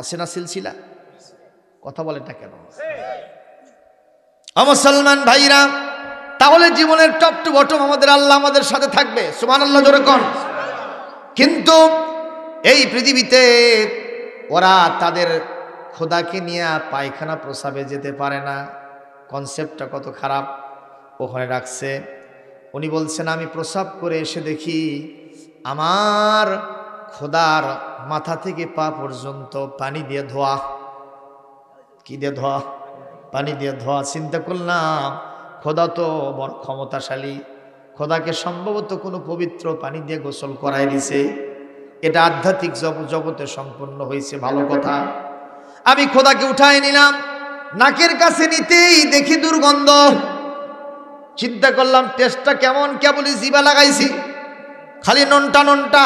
আছে না সিলসিলা? কথা বলেনটা কেন? মুসলমান ভাইরা, তাহলে জীবনের টপ টু বটম আমাদের আল্লাহ আমাদের সাথে থাকবে। সুবহানাল্লাহ জোরে কোন। কিন্তু এই পৃথিবীতে ওরা তাদের খোদাকে নিয়ে পায়খানা প্রসাবে যেতে পারে না। কনসেপ্টটা কত খারাপ। ওখানে রাখছে, উনি বলছেন, আমি প্রসাব করে এসে দেখি আমার খোদার মাথা থেকে পা পর্যন্ত পানি দিয়ে ধোয়া। কি দিয়ে ধোয়া? পানি দিয়ে ধোয়া। চিন্তা করলাম খোদা তো বড় ক্ষমতাশালী, খোদাকে সম্ভবত কোনো পবিত্র পানি দিয়ে গোসল করাই দিছে, এটা আধ্যাত্মিক জগতে সম্পন্ন হয়েছে, ভালো কথা। আমি খোদাকে উঠাই নিলাম, নাকের কাছে নিতেই দেখি দুর্গন্ধ। চিন্তা করলাম টেস্টটা কেমন, কেবলই জিবা লাগাইছি, খালি ননটা ননটা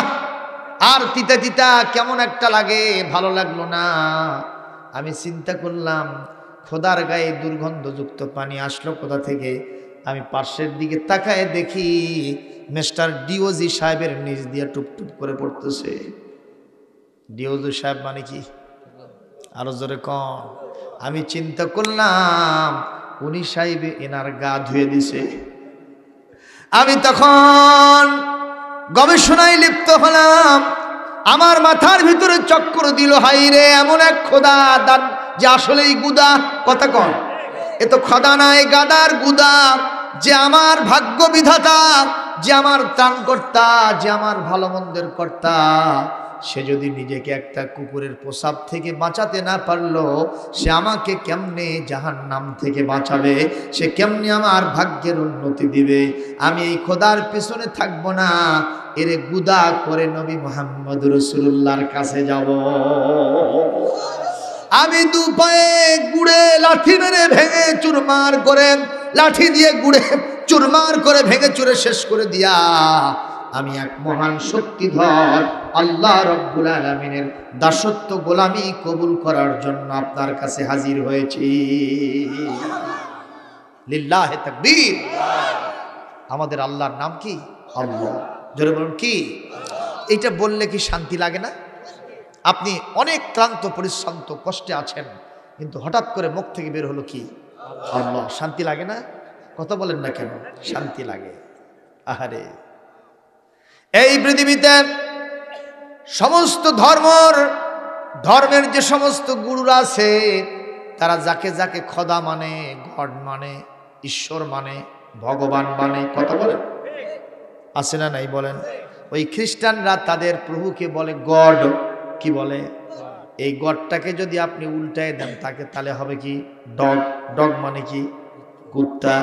আর তিতা তিতা কেমন একটা লাগে, ভালো লাগলো না। আমি চিন্তা করলাম খোদার গায়ে দুর্গন্ধযুক্ত পানি আসলো কোথা থেকে। আমি পাশের দিকে তাকায় দেখি মিস্টার ডিওজি সাহেবের নিচ দিয়ে টুপটুপ করে পড়তেছে। ডিওজি সাহেব মানে কি? আরো জোরে কন। আমি চিন্তা করলাম উনি সাহেব এনার গা ধুয়ে দিছে। আমি তখন গবেষণায় লিপ্ত হলাম, আমার মাথার ভিতরে চক্কর দিল, হাই রে এমন এক খোদা দান যে আসলেই গুদা। কথা কন, এ তো খোদা নাই, গাদার গুদা। যে আমার ভাগ্য বিধাতা, যে আমার ত্রাণকর্তা, যে আমার ভালো মন্দের কর্তা, সে যদি নিজেকে একটা কুকুরের প্রসাব থেকে বাঁচাতে না পারলো, সে আমাকে কেমনে জাহান্নাম থেকে বাঁচাবে? সে কেমনে আমার ভাগ্যের উন্নতি দিবে? আমি এই খোদার পেছনে থাকবো না, এরে গুদা করে নবী মুহাম্মদ রাসূলুল্লাহর কাছে যাব। আমি দু পায়ে গুড়ে লাঠি মেরে ভেঙে চুরমার করে, লাঠি দিয়ে গুড়ে চুরমার করে ভেঙে চুরে শেষ করে দিয়া আমি এক মহান শক্তিধর আল্লাহ রাব্বুল আলামিনের দাসত্ব গোলামি কবুল করার জন্য আপনার কাছে হাজির হয়েছি। লিল্লাহে তাকবীর। আমাদের আল্লাহর নাম কি? আল্লাহ। জোরে বলুন কি? এটা বললে কি শান্তি লাগে না? আপনি অনেক ক্লান্ত পরিশ্রান্ত কষ্টে আছেন, কিন্তু হঠাৎ করে মুখ থেকে বের হলো কি? আল্লাহ। শান্তি লাগে না? কথা বলেন না কেন? শান্তি লাগে। আহারে, এই পৃথিবীতে সমস্ত ধর্মের যে সমস্ত গুরুরা আছে, তারা যাকে যাকে খোদা মানে, গড মানে, ঈশ্বর মানে, ভগবান মানে, কথা বলেন আছে না নাই বলেন? ওই খ্রিস্টানরা তাদের প্রভুকে বলে গড। কি বলে? এই গডটাকে যদি আপনি উল্টায় দেন তাকে, তাহলে হবে কি? ডগ। ডগ মানে কি? কুত্তা।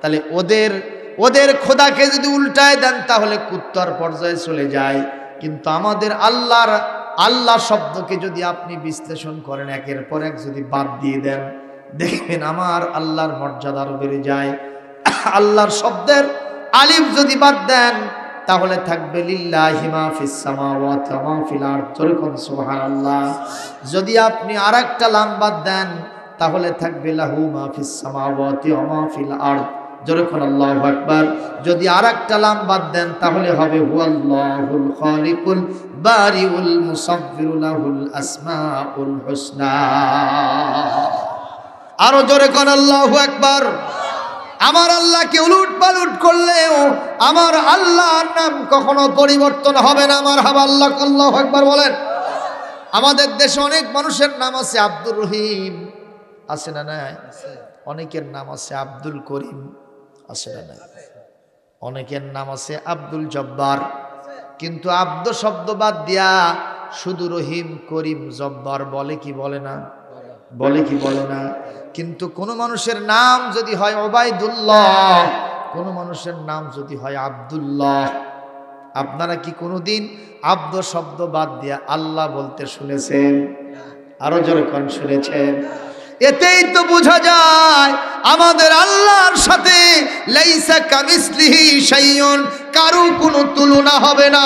তাহলে ওদের খোদাকে যদি উল্টায় দেন তাহলে কুত্তার পর্যায়ে চলে যায়। কিন্তু আমাদের আল্লাহ শব্দকে যদি আপনি বিশ্লেষণ করেন, একের পর এক যদি বাদ দিয়ে দেন, দেখবেন আমার আল্লাহর মর্যাদা আরো বেড়ে যায়। আল্লাহর শব্দের আলিফ যদি বাদ দেন তাহলে থাকবে লিল্লাহি মা ফিস সামাওয়াতি ওয়া মা ফিল আরদ। যখন সুবহানাল্লাহ। যদি আপনি আরেকটা লাম বাদ দেন তাহলে থাকবে লাহু মা ফিস সামাওয়াতি ওয়া মা ফিল আরদ। যখন আল্লাহু আকবার। যদি আরেকটা লাম বাদ দেন তাহলে হবে হুয়াল্লাহুল খালিকুল বারিউল মুসাফফিরু লাহুল আসমাউল হুসনা। আরো জোরে কোন আল্লাহু আকবার। আমার আল্লাহকে উলুট পালুট করলেও আমার আল্লাহর নাম কখনো পরিবর্তন হবে না। আমার হাবা আল্লাহ, আল্লাহু আকবার বলেন। আমাদের দেশে অনেক মানুষের নাম আছে আব্দুর রহিম, আছে না নাই? অনেকের নাম আছে আব্দুল করিম, আছে না নাই? অনেকের নাম আছে আব্দুল জব্বার। কিন্তু আব্দ শব্দ বাদ দিয়া শুধু রহিম, করিম, জব্বার বলে কি বলে না? বলে কি বলে না? কিন্তু কোন মানুষের নাম যদি হয় ওবায়দুল্লাহ, কোন মানুষের নাম যদি হয় আব্দুল্লাহ, আপনারা কি কোনোদিন আব্দ শব্দ বাদ দিয়া আল্লাহ বলতে শুনেছেন? আরো জোরে কোন শুনেছেন? এতেই তো বোঝা যায় আমাদের আল্লাহর সাথে লাইসা কামিসলিহি শাইউন, কারো কোনো তুলনা হবে না।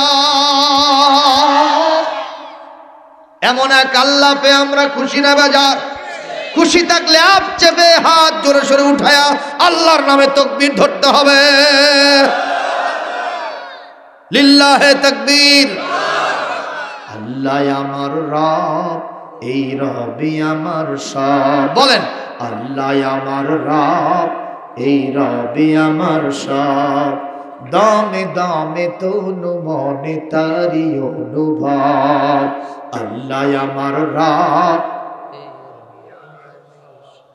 এমন এক আল্লাহ পেয়ে আমরা খুশি না বেজার? খুশি থাকলে আপ চেপে হাত জোরে সোরে উঠায়া আল্লাহর নামে তাকবীর ধরতে হবে। লিল্লাহে তাকবীর। আল্লাহ আমার রব, এই রবি আমার সব। বলেন আল্লাহ আমার রব, এই রবি আমার সব। দমে দমে তনু মনে তারি অনুভব। আল্লাহ আমার রব,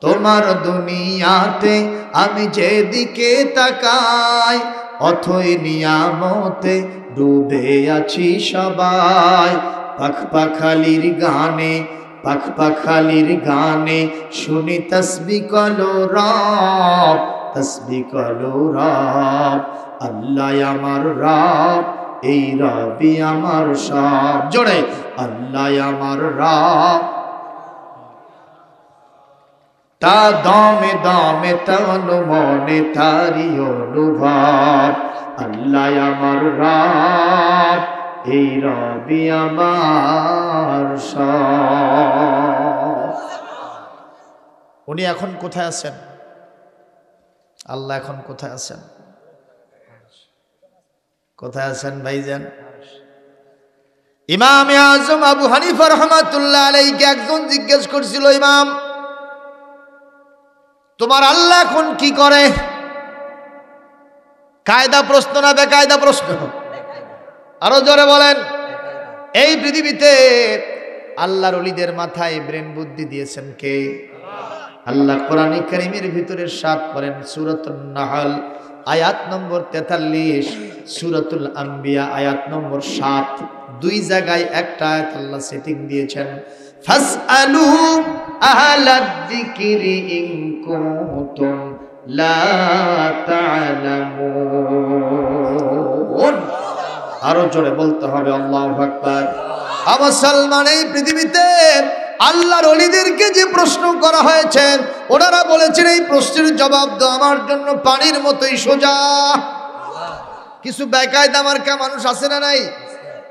তোমার দুনিয়াতে আমি যেদিকে তাকাই, অথই নিয়ামতে ডুবে আছি সবাই। পাখ পাখালির গানে পাখ পাখালির গানে শুনি তসবিহ করো রব, তসবিহ করো রব। আল্লাহ আমার রব, এই রবি আমার সব। জোরে আল্লাহ আমার রব, তা দমে দমে তন মনে তারি অনুভব। আল্লাহ আমার রব, এই রবি আমার সব। উনি এখন কোথায় আছেন? আল্লাহ এখন কোথায় আছেন? কোথায় আছেন ভাইজান? ইমাম আজম আবু হানিফা রাহমাতুল্লাহ আলাইহি একজন জিজ্ঞেস করছিল, ইমাম তোমার আল্লাহ এখন কি করে? কায়দা প্রশ্ন না বেকায়দা প্রশ্ন? আরো জোরে বলেন। এই পৃথিবীতে আল্লাহর ওলিদের মাথায় ব্রেন বুদ্ধি দিয়েছেন কে? আল্লাহ কোরআন কারীমের ভিতরে ইরশাদ করেন সূরাতুন নাহল আয়াত নম্বর 43, সূরাতুল আম্বিয়া আয়াত নম্বর 7, দুই জায়গায় একটা আয়াত আল্লাহ সেটিং দিয়েছেন। ফাসআলু আহলাদ যিকরি ইন কুনতুম লা তা'লামুন। আরো জোরে বলতে হবে আল্লাহু আকবার। মুসলমান, এই পৃথিবীতে আল্লাহর ওলিদেরকে যে প্রশ্ন করা হয়েছে, ওনারা বলেছেন এই প্রশ্নের জবাব দাও আমার জন্য পানির মতোই সোজা। কিছু বেকায়দা মার্কা মানুষ আছে না নাই?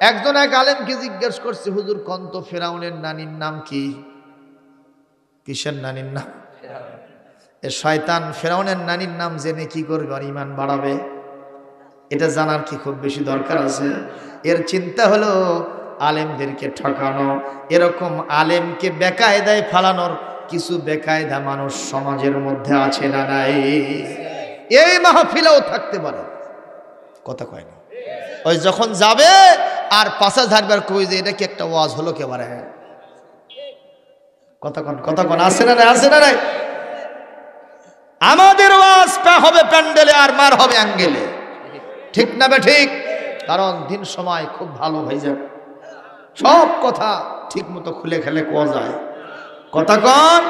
একজন এক আলেমকে জিজ্ঞেস করছে, হুজুর কন্ত ফেরাউনের নানির নাম কি? কিসের নানির নাম? এ শয়তান ফেরাউনের নানির নাম জেনে কি করবে আর ঈমান বাড়াবে? এটা জানার কি খুব বেশি দরকার আছে? এর চিন্তা হলো আলেমদেরকে ঠকানো। এরকম আলেমকে বেকায়দায় ফালানোর কিছু বেকায়দা মানুষ সমাজের মধ্যে আছে না নাই? এই মাহফিলেও থাকতে পারে, কথা কয় না। ওই যখন যাবে আর পাশা ঝাড়বার কই যে এটা কি একটা ওয়াজ হলো কেবারে? কথা কোন আছে না নাই? আছে না নাই? আমাদের ওয়াজ হবে প্যান্ডেলে আর মার হবে অ্যাঙ্গেলে, ঠিক না বে ঠিক? কারণ দিন সময় খুব ভালো হয়ে যাবে, সব কথা ঠিক মতো খুলে খেলে কোয়া যায়। কথা কন।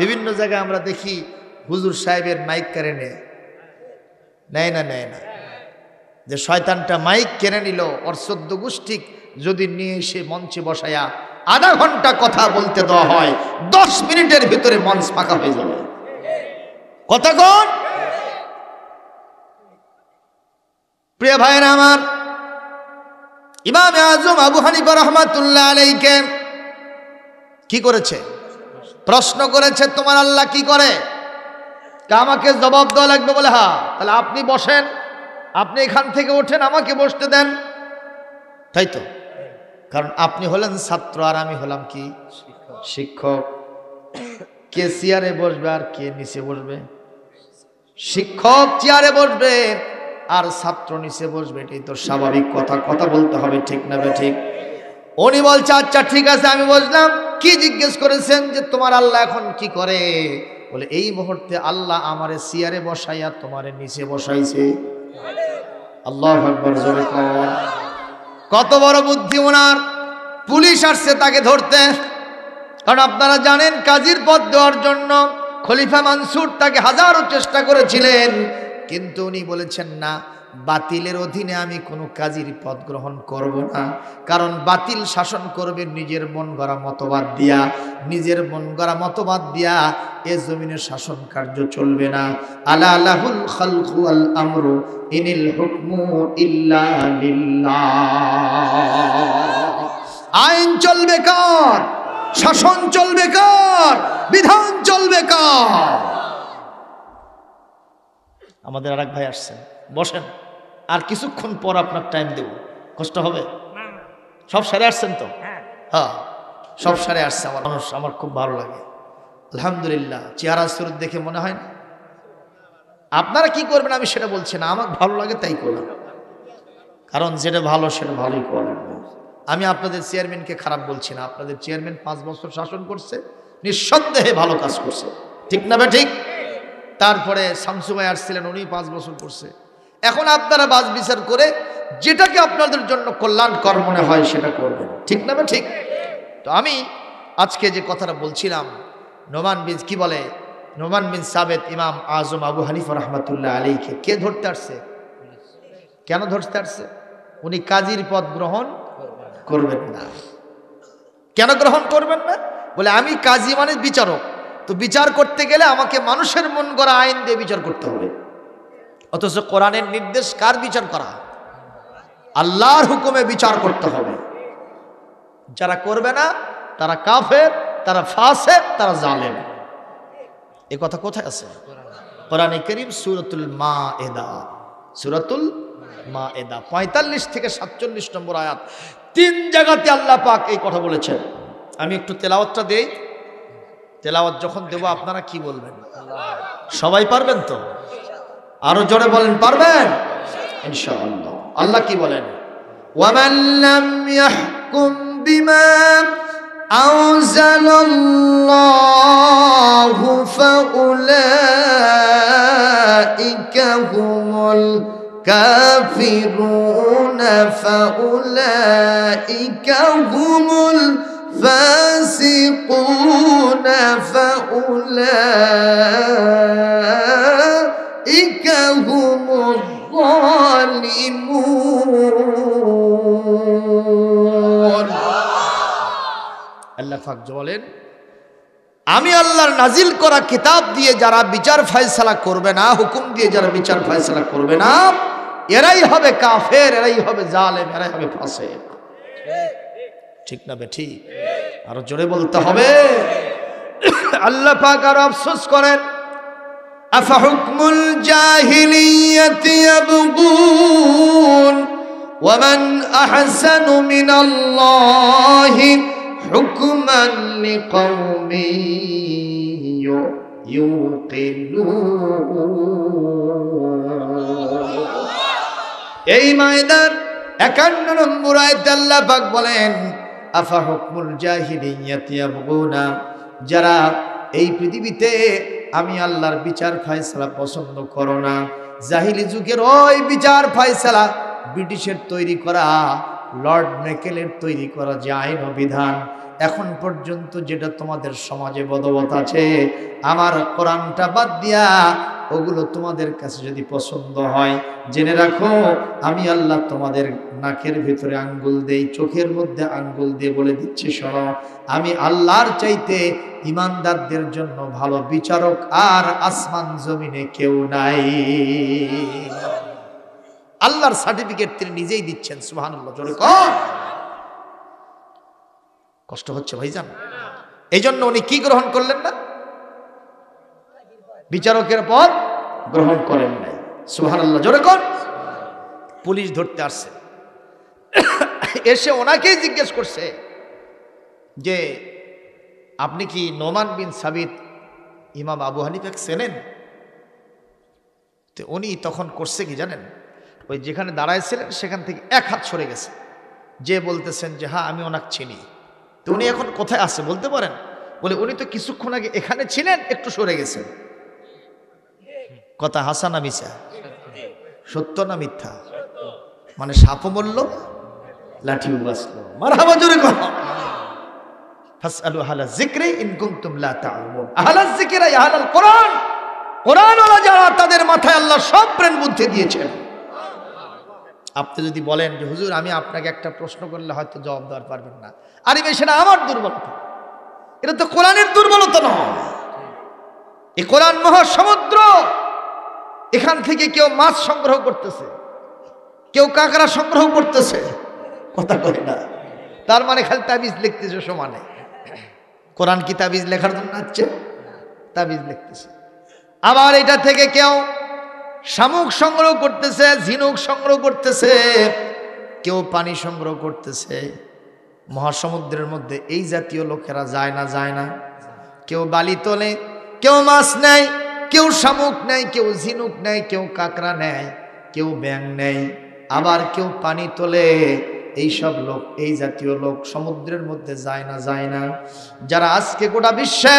বিভিন্ন জায়গায় আমরা দেখি হুজুর সাহেবের মাইক কেড়ে নেয় না, যে শয়তানটা মাইক কেড়ে নিল, ওর 14 গোষ্ঠী যদি নিয়ে এসে মঞ্চে বসায়া আধা ঘন্টা কথা বলতে দেওয়া হয়, 10 মিনিটের ভিতরে মঞ্চ ফাঁকা হয়ে যাবে। কথা কন। প্রিয় ভাইয়েরা আমার, ইমাম আজম আবু হানিফা রাহমাতুল্লাহ আলাইহি কি করেছে? প্রশ্ন করেছে তোমার আল্লাহ কি করে? আমাকে জবাব দেওয়া লাগবে বলে, হ্যাঁ তাহলে আপনি বসেন, আপনি এখান থেকে ওঠেন, আমাকে বসতে দেন। তাই তো? কারণ আপনি হলেন ছাত্র আর আমি হলাম কি? শিক্ষক। কে চেয়ারে বসবে আর কে নিচে বসবে? শিক্ষক চেয়ারে বসবে আর ছাত্র নিচে বসবে, এটাই তো স্বাভাবিক কথা। কথা বলতে হবে, ঠিক না বে ঠিক? উনি বলছে আচ্ছা ঠিক আছে আমি বসলাম। কি জিজ্ঞেস করেছেন যে তোমার আল্লাহ এখন কি করে? বলে এই মুহূর্তে আল্লাহ আমারে চেয়ারে বসাইয়া তোমারে নিচে বসাইছে। আল্লাহু আকবার, জোরে কর। কত বড় বুদ্ধি ওনার! পুলিশ আসছে তাকে ধরতে, কারণ আপনারা জানেন কাজীর পদ দেওয়ার জন্য খলিফা মানসুর তাকে হাজারো চেষ্টা করেছিলেন, কিন্তু উনি বলেছেন না, বাতিলের অধীনে আমি কোনো কাজীর পদ গ্রহণ করব না। কারণ বাতিল শাসন করবে নিজের মন গড়া মতবাদ দিয়া, নিজের মন গড়া মতবাদ দিয়া এ জমিনের শাসন কার্য চলবে না। আলা লাহুল খালকু ওয়াল আমরু ইনিল হুকমু ইল্লা লিল্লাহ। আইন চলবে কার? শাসন চলবে কার? বিধান চলবে কার? আমাদের আরেক ভাই আসছেন, বসেন, আর কিছুক্ষণ পর আপনার টাইম দেব, কষ্ট হবে? সব সারে আসছেন তো? হ্যাঁ, সব সারে আসছে। আমার মানুষ আমার খুব ভালো লাগে, আলহামদুলিল্লাহ। চেহারা সুরত দেখে মনে হয় না। আপনারা কি করবেন আমি সেটা বলছি না, আমার ভালো লাগে তাই করলাম, কারণ যেটা ভালো সেটা ভালোই করলাম। আমি আপনাদের চেয়ারম্যানকে খারাপ বলছি না, আপনাদের চেয়ারম্যান 5 বছর শাসন করছে, নিঃসন্দেহে ভালো কাজ করছে, ঠিক না বে ঠিক? তারপরে শামসু ভাই আসছিলেন, উনি 5 বছর করছে। এখন আপনারা বাজ বিচার করে যেটাকে আপনাদের জন্য কল্যাণকর মনে হয় সেটা করবেন, ঠিক না বে ঠিক? তো আমি আজকে যে কথাটা বলছিলাম, নোমান বিন কি বলে, নোমান বিন সাবেত ইমাম আজম আবু হানিফা রহমাতুল্লাহ আলাইকে কে ধরতে আসছে? কেন ধরতে আসছে? উনি কাজীর পদ গ্রহণ করবেন না। কেন গ্রহণ করবেন না? বলে আমি কাজী মানে বিচারক, তো বিচার করতে গেলে আমাকে মানুষের মন গড়া আইন দিয়ে বিচার করতে হবে। অথচ কোরআনের নির্দেশ কার বিচার করা? আল্লাহর হুকুমে বিচার করতে হবে। যারা করবে না তারা কাফের, তারা ফাসিক, তারা জালেম। এই কথা কোথায় আছে? কোরআনে কারীম সূরাতুল মায়েদা, সূরাতুল মায়েদা 45 থেকে 47 নম্বর আয়াত, 3 জায়গাতে আল্লাহ পাক এই কথা বলেছেন। আমি একটু তেলাওয়াতটা দেই। তেলাওয়াত যখন দেব আপনারা কি বলবেন? সবাই পারবেন তো? আরো জোরে বলেন, পারবেন ইনশাআল্লাহ। আল্লাহ কি বলেন? ওয়ামান লাম ইয়াহকুম বিমা আনজালাল্লাহু ফাউলাইকা হুমুল কাফিরুনা ফাউলাইকা হুমুল ফাসিকুনা ফাউলাইকা হুমুল যালিমুন। আল্লাহ পাক বলেন, আমি আল্লাহর নাজিল করা কিতাব দিয়ে যারা বিচার ফয়সালা করবে না, হুকুম দিয়ে যারা বিচার ফয়সালা করবে না, এরাই হবে কাফের, এরাই হবে জালেম, এরাই হবে ফাসিক। ঠিক না বেঠিক? আরো জোরে বলতে হবে। আল্লাহ পাক আর আফসোস করেন, আফা হুকমুল জাহিলিয়াতি ইয়াবগুন ওয়া মান আহসানু মিনাল্লাহি হুকমান লিকাওমিন ইউকিনুন। এই মায়দার 51 নম্বর আয়াতে আল্লাহ পাক বলেন, আফা হুকমুল জাহিলিয়াতি ইয়াবগুনা, যারা এই পৃথিবীতে আমি আল্লাহর বিচার ফয়সালা পছন্দ করো না, জাহিলি যুগের ওই বিচার ফয়সালা, ব্রিটিশের তৈরি করা, লর্ড মেকেলের তৈরি করা যে আইন ও বিধান, এখন পর্যন্ত যেটা তোমাদের সমাজে বদবত আছে, আমার কোরআনটা বাদ দিয়া ওগুলো তোমাদের কাছে যদি পছন্দ হয়, জেনে রাখো আমি আল্লাহ তোমাদের নাকের ভিতরে আঙ্গুল দেই, চোখের মধ্যে আঙ্গুল দিয়ে বলে দিচ্ছি, শোনো, আমি আল্লাহর চাইতে ইমানদারদের জন্য ভালো বিচারক আর আসমান জমিনে কেউ নাই। আল্লাহর সার্টিফিকেট তিনি নিজেই দিচ্ছেন। সুবহানাল্লাহ, জোরে কর। কষ্ট হচ্ছে ভাইজান? এই জন্য উনি কি গ্রহণ করলেন না? বিচারকের পদ গ্রহণ করেন নাই। সুবহানাল্লাহ, জোরে কর। পুলিশ ধরতে আসছে, এসে ওনাকেই জিজ্ঞেস করছে যে আপনি কি নোমান বিন সাবিত ইমাম আবু হানিফাকে চেনেন? তো উনি তখন করছে কি জানেন? ওই যেখানে দাঁড়াইছিলেন সেখান থেকে 1 হাত সরে গেছে, যে বলতেছেন যে হ্যাঁ আমি ওনাকে চিনি। তো উনি এখন কোথায় আছে বলতে পারেন? বলে উনি তো কিছুক্ষণ আগে এখানে ছিলেন, একটু সরে গেছেন। কথা হাসা না মিছা? সত্য না মিথ্যা? মানে সাপও মরল, লাঠিও বাঁচল। মারহাবা, জোরে কর। ফাসআলু আহলা যিকরি ইন কুনতুম লা তা'লামুন। আহলা যিকরি আহলাল কোরআন, কোরআন ওয়ালা যারা, তাদের মাথায় আল্লাহ সব ব্রেন বুদ্ধি দিয়েছেন। আপনি যদি বলেন যে হুজুর আমি আপনাকে একটা প্রশ্ন করলে হয়তো জবাব দেওয়ার পারবেন না, আরে ভাই সেটা আমার দুর্বলতা, এটা তো কোরআনের দুর্বলতা নয়। এই কোরআন মহাসমুদ্র, এখান থেকে কেউ মাছ সংগ্রহ করতেছে, কেউ কাঁকড়া সংগ্রহ করতেছে, কথা কয় না। তার মানে খালি তাবিজ লিখতেছে সমানে। কোরআন কি তাবিজ লেখার জন্য আছে? তাবিজ লিখতেছে। আবার এটা থেকে কেউ শামুক সংগ্রহ করতেছে, ঝিনুক সংগ্রহ করতেছে, কেউ পানি সংগ্রহ করতেছে। মহাসমুদ্রের মধ্যে এই জাতীয় লোকেরা যায় না? যায় না? কেউ বালি তোলে, কেউ মাছ নেয়, কেউ শামুক নেয়, কেউ ঝিনুক নেয়, কেউ কাঁকড়া নেয়, কেউ ব্যাং নেয়, আবার কেউ পানি তোলে। এইসব লোক, এই জাতীয় লোক সমুদ্রের মধ্যে যায় না? যায় না? যারা আজকে গোটা বিশ্বে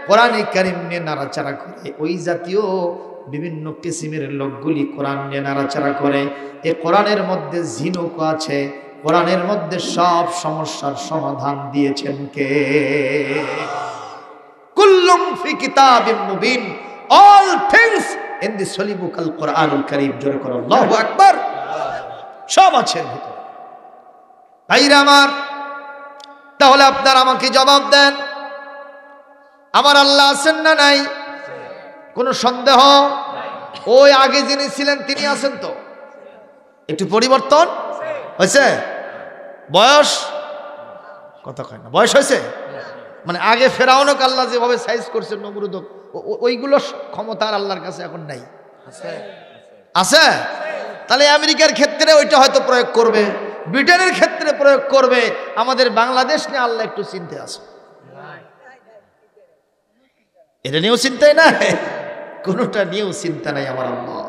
কোরআনে কারিম নিয়ে নাড়াচাড়া করে, ওই জাতীয় বিভিন্ন কিসিমের লোকগুলি কোরআন নিয়ে নাড়াচাড়া করে। এই কোরআনের মধ্যে ঝিনুক আছে, কোরআনের মধ্যে সব সমস্যার সমাধান দিয়েছেন কে? কুল্লুম ফি কিতাবিম Mubin, all things in the holy book al Quranul Karim। জোরে করো আল্লাহু আকবার। সব আছে ভিতরে। ভাইরা আমার, তাহলে আপনারা আমাকে জবাব দেন, আমার আল্লাহ আছেন না নাই? কোনো সন্দেহ? ওই আগে যিনি ছিলেন তিনি আছেন তো? একটু পরিবর্তন হয়েছে? বয়স কথা কয় না, বয়স হয়েছে? মানে আগে ফেরাউনক আল্লাহ যেভাবে সাইজ করছেন, নমরুদক, ওইগুলো ক্ষমতা আল্লাহর কাছে এখন নাই। আছে? তাহলে আমেরিকার ক্ষেত্রে ওইটা হয়তো প্রয়োগ করবে, ব্রিটেনের ক্ষেত্রে প্রয়োগ করবে। আমাদের বাংলাদেশ নিয়ে আল্লাহ একটু চিন্তা আছে, এটা নিয়েও চিন্তাই নাই, কোনটা নিয়েও চিন্তা নাই আমার আল্লাহ।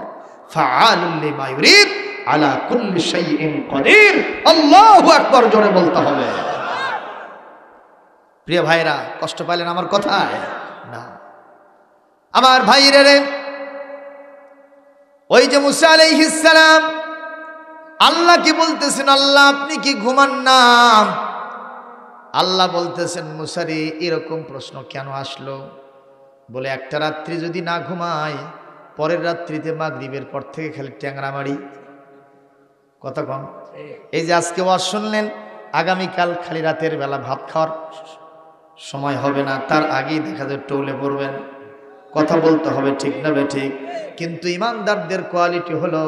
ফাআলুল লিমা ইউরিদ আলা কুল্লি শাইইন কাদির। আল্লাহু আকবার জোরে বলতে হবে। প্রিয় ভাইরা, কষ্ট পাইলেন আমার কথায়? না আমার ভাইরা রে, ওই যে মুসা আলাইহিস সালাম আল্লাহ কি বলতেছেন, আল্লাহ আপনি কি ঘুমান না? আল্লাহ বলতেছেন মুসা রে, এরকম প্রশ্ন কেন আসলো? বলে একটা রাত্রি যদি না ঘুমায়, পরের রাত্রিতে মাগরিবের পর থেকে খালি ট্যাংরা মারি। কথা কম। এই যে আজকে ওয়াজ শুনলেন, আগামীকাল খালি রাতের বেলা ভাত খাওয়ার সময় হবে না, তার আগেই দেখা যায় টৌলে পড়বেন। কথা বলতে হবে, ঠিক না বে ঠিক? কিন্তু ইমানদারদের কোয়ালিটি হলো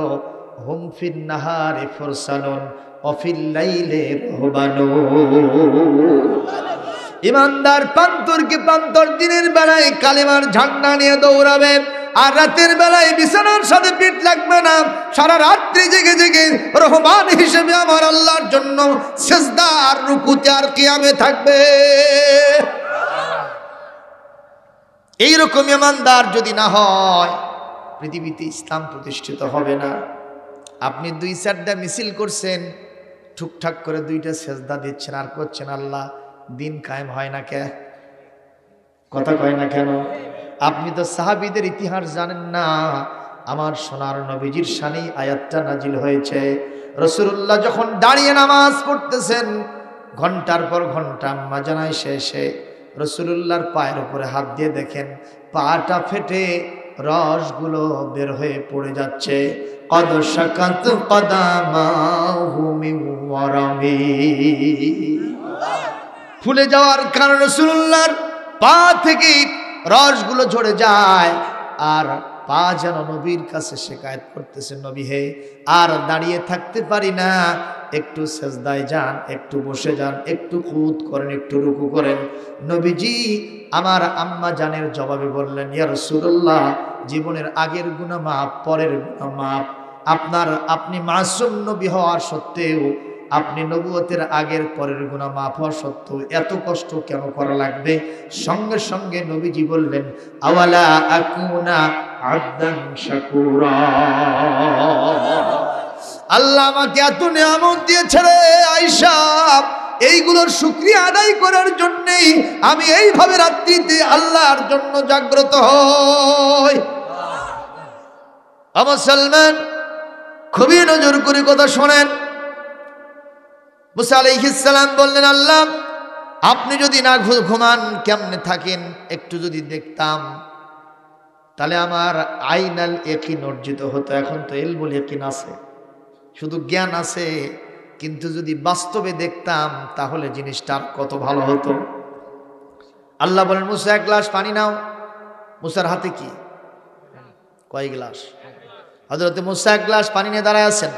হুম ফিন নাহারি ফুরসানুন ওয়া ফিল লাইলি রুহবানুন। ইমানদার প্রান্তরকে প্রান্তর দিনের বেলায় কালেমার ঝান্ডা নিয়ে দৌড়াবে, আর রাতের বেলায় বিছানার সাথে পিঠ লাগবে না। সারা রাত্রি জেগে জেগে রহমান হিসেবে আমার আল্লাহর জন্য সিজদা আর রুকুতে আর কিয়ামে থাকবে। এইরকম ইমানদার যদি না হয়, পৃথিবীতে ইসলাম প্রতিষ্ঠিত হবে না। আপনি 2-4টা মিছিল করছেন, ঠুকঠাক করে 2টা সিজদা দিচ্ছেন আর করছেন, আল্লাহ দিন কায়েম হয় না কে? কথা কয় না কেন? আপনি তো সাহাবীদের ইতিহাস জানেন না। আমার সোনার নবীজির শানে আয়াতটা নাজিল হয়েছে। রাসূলুল্লাহ যখন দাঁড়িয়ে নামাজ পড়তেছেন, ঘন্টার পর ঘন্টা আম্মা জানায় শেষে রাসূলুল্লাহর পায়ের উপরে হাত দিয়ে দেখেন পাটা ফেটে রসগুলো বের হয়ে পড়ে যাচ্ছে। কদ শাকাত কদামাহু মিন ওয়ারামি, ফুলে যাওয়ার কারণে রাসূলুল্লাহর পা থেকে রসগুলো ঝরে যায়, আর পা যেন নবীর কাছে শিকায়ত করতেছে, নবী হে আর দাঁড়িয়ে থাকতে পারি না, একটু সেজদায় যান, একটু বসে যান, একটু কুত করেন, একটু রুকু করেন। নবীজি আমার আম্মা জানের জবাবে বললেন, ইয়া রাসূলুল্লাহ, জীবনের আগের গুনাহ মাফ, পরের গুনাহ মাফ। আপনি মাসুম নবী হওয়ার সত্ত্বেও, আপনি নবুয়তের আগের পরের গুনাহ মাফ হওয়া সত্ত্বেও এত কষ্ট কেন করা লাগবে? সঙ্গে সঙ্গে নবীজি বললেন, আওয়ালা আকুনা আবদান শাকুরা। আল্লাহ আমাকে এত নিয়ামত দিয়েছে রে আয়েশা, এইগুলোর শুকরিয়া আদায় করার জন্যই আমি এইভাবে রাত্রিতে আল্লাহর জন্য জাগ্রত হই। মুসলমান, খুবই নজর করে কথা শোনেন। মুসা আলাইহিস সালাম বললেন, আল্লাহ আপনি যদি না ঘুমান কেমনে থাকেন, একটু যদি দেখতাম তাহলে আমার আইনাল ইয়াকিন অর্জিত হতো। এখন তো ইলমুল ইয়াকিন আছে, শুধু জ্ঞান আছে, কিন্তু যদি বাস্তবে দেখতাম তাহলে জিনিসটা কত ভালো হতো। আল্লাহ বলেন, মুসা এক গ্লাস পানি নাও। মুসার হাতে কি? কয় গ্লাস? হযরতে মুসা এক গ্লাস পানি নিয়ে দাঁড়ায় আছেন।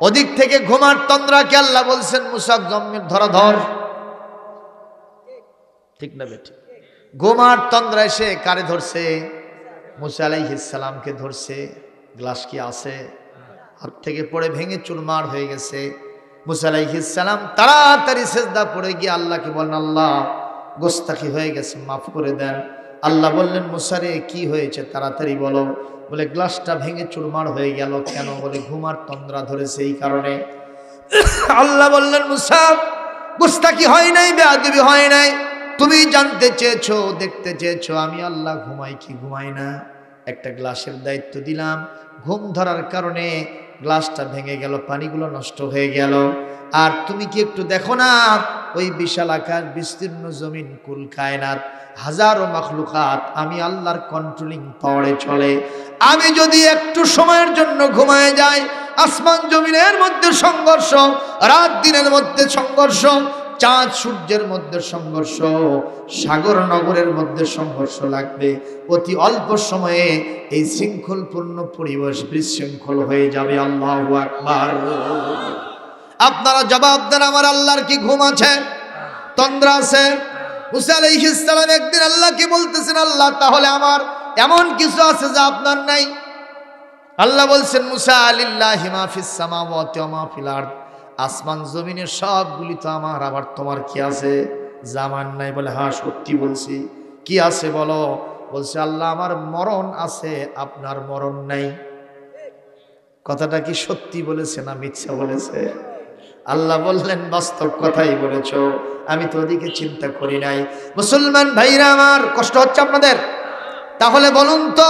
ওদিক থেকে ঘুমার তন্দ্রাকে আল্লাহ বলছেন, মুসা জম্মের ধর। ঠিক না বেটি? ঘুমার তন্দ্রা এসে কারে ধরছে? মুসা আলাইহিস সালামকে ধরছে। গ্লাস কি আছে? হাত থেকে পড়ে ভেঙে চুরমার হয়ে গেছে। মুসা আলাইহিস সালাম তাড়াতাড়ি সিজদা পড়ে গিয়ে আল্লাহকে বলেন, আল্লাহ গোস্তাখি হয়ে গেছে, মাফ করে দেন। আল্লাহ বললেন, মুসা রে কি হয়েছে তাড়াতাড়ি বলো। বলে, গ্লাসটা ভেঙে চুরমার হয়ে গেল কেন? বলে, ঘুমার তন্দ্রা ধরেছে এই কারণে। আল্লাহ বললেন, মুসা গোস্তাখি হয় নাই, বেয়াদবি হয় নাই, তুমি জানতে চেয়েছো, দেখতে চেয়েছো আমি আল্লাহ ঘুমাই কি ঘুমাই না। একটা গ্লাসের দায়িত্ব দিলাম, ঘুম ধরার কারণে গ্লাসটা ভেঙে গেল, পানিগুলো নষ্ট হয়ে গেল। আর তুমি কি একটু দেখো না ওই বিশাল আকার বিস্তীর্ণ জমিন কুল কায়নাত হাজারো মাখলুকাত আমি আল্লাহর কন্ট্রোলিং পাওয়ারে চলে। আমি যদি একটু সময়ের জন্য ঘুমায় যাই, আসমান জমিনের মধ্যে সংঘর্ষ, রাত দিনের মধ্যে সংঘর্ষ, চাঁদ সূর্যের মধ্যে সংঘর্ষ, সাগর নগরের মধ্যে সংঘর্ষ লাগবে। অতি অল্প সময়ে এই শৃঙ্খলপূর্ণ পরিবেশ বিশৃঙ্খল হয়ে যাবে। আল্লাহু আকবার। আপনারা জবাব দেন, আমার আল্লাহর কি ঘুম আছে, তন্দ্রা আছে? মুসা আলাইহিস সালাম একদিন আল্লাহকে বলতেছেন, আল্লাহ তাহলে আমার এমন কিছু আছে যা আপনার নাই? আল্লাহ বলছেন, মুসা লিল্লাহি মা ফিস সামাওয়াতি ওয়া মা ফিল আরদ, আসমান জমিনের সবগুলি তো আমার, আবার তোমার কি আছে যা আমার নাই? বলে হ্যাঁ সত্যি বলছি। কি আছে বলো? বলছে, আল্লাহ আমার মরণ আছে, আপনার মরণ নাই। কথাটা কি সত্যি বলেছে না মিথ্যা বলেছে? আল্লাহ বললেন, বাস্তব কথাই বলেছ, আমি তো ওদিকে চিন্তা করি নাই। মুসলমান ভাইরা আমার, কষ্ট হচ্ছে আপনাদের? তাহলে বলুন তো,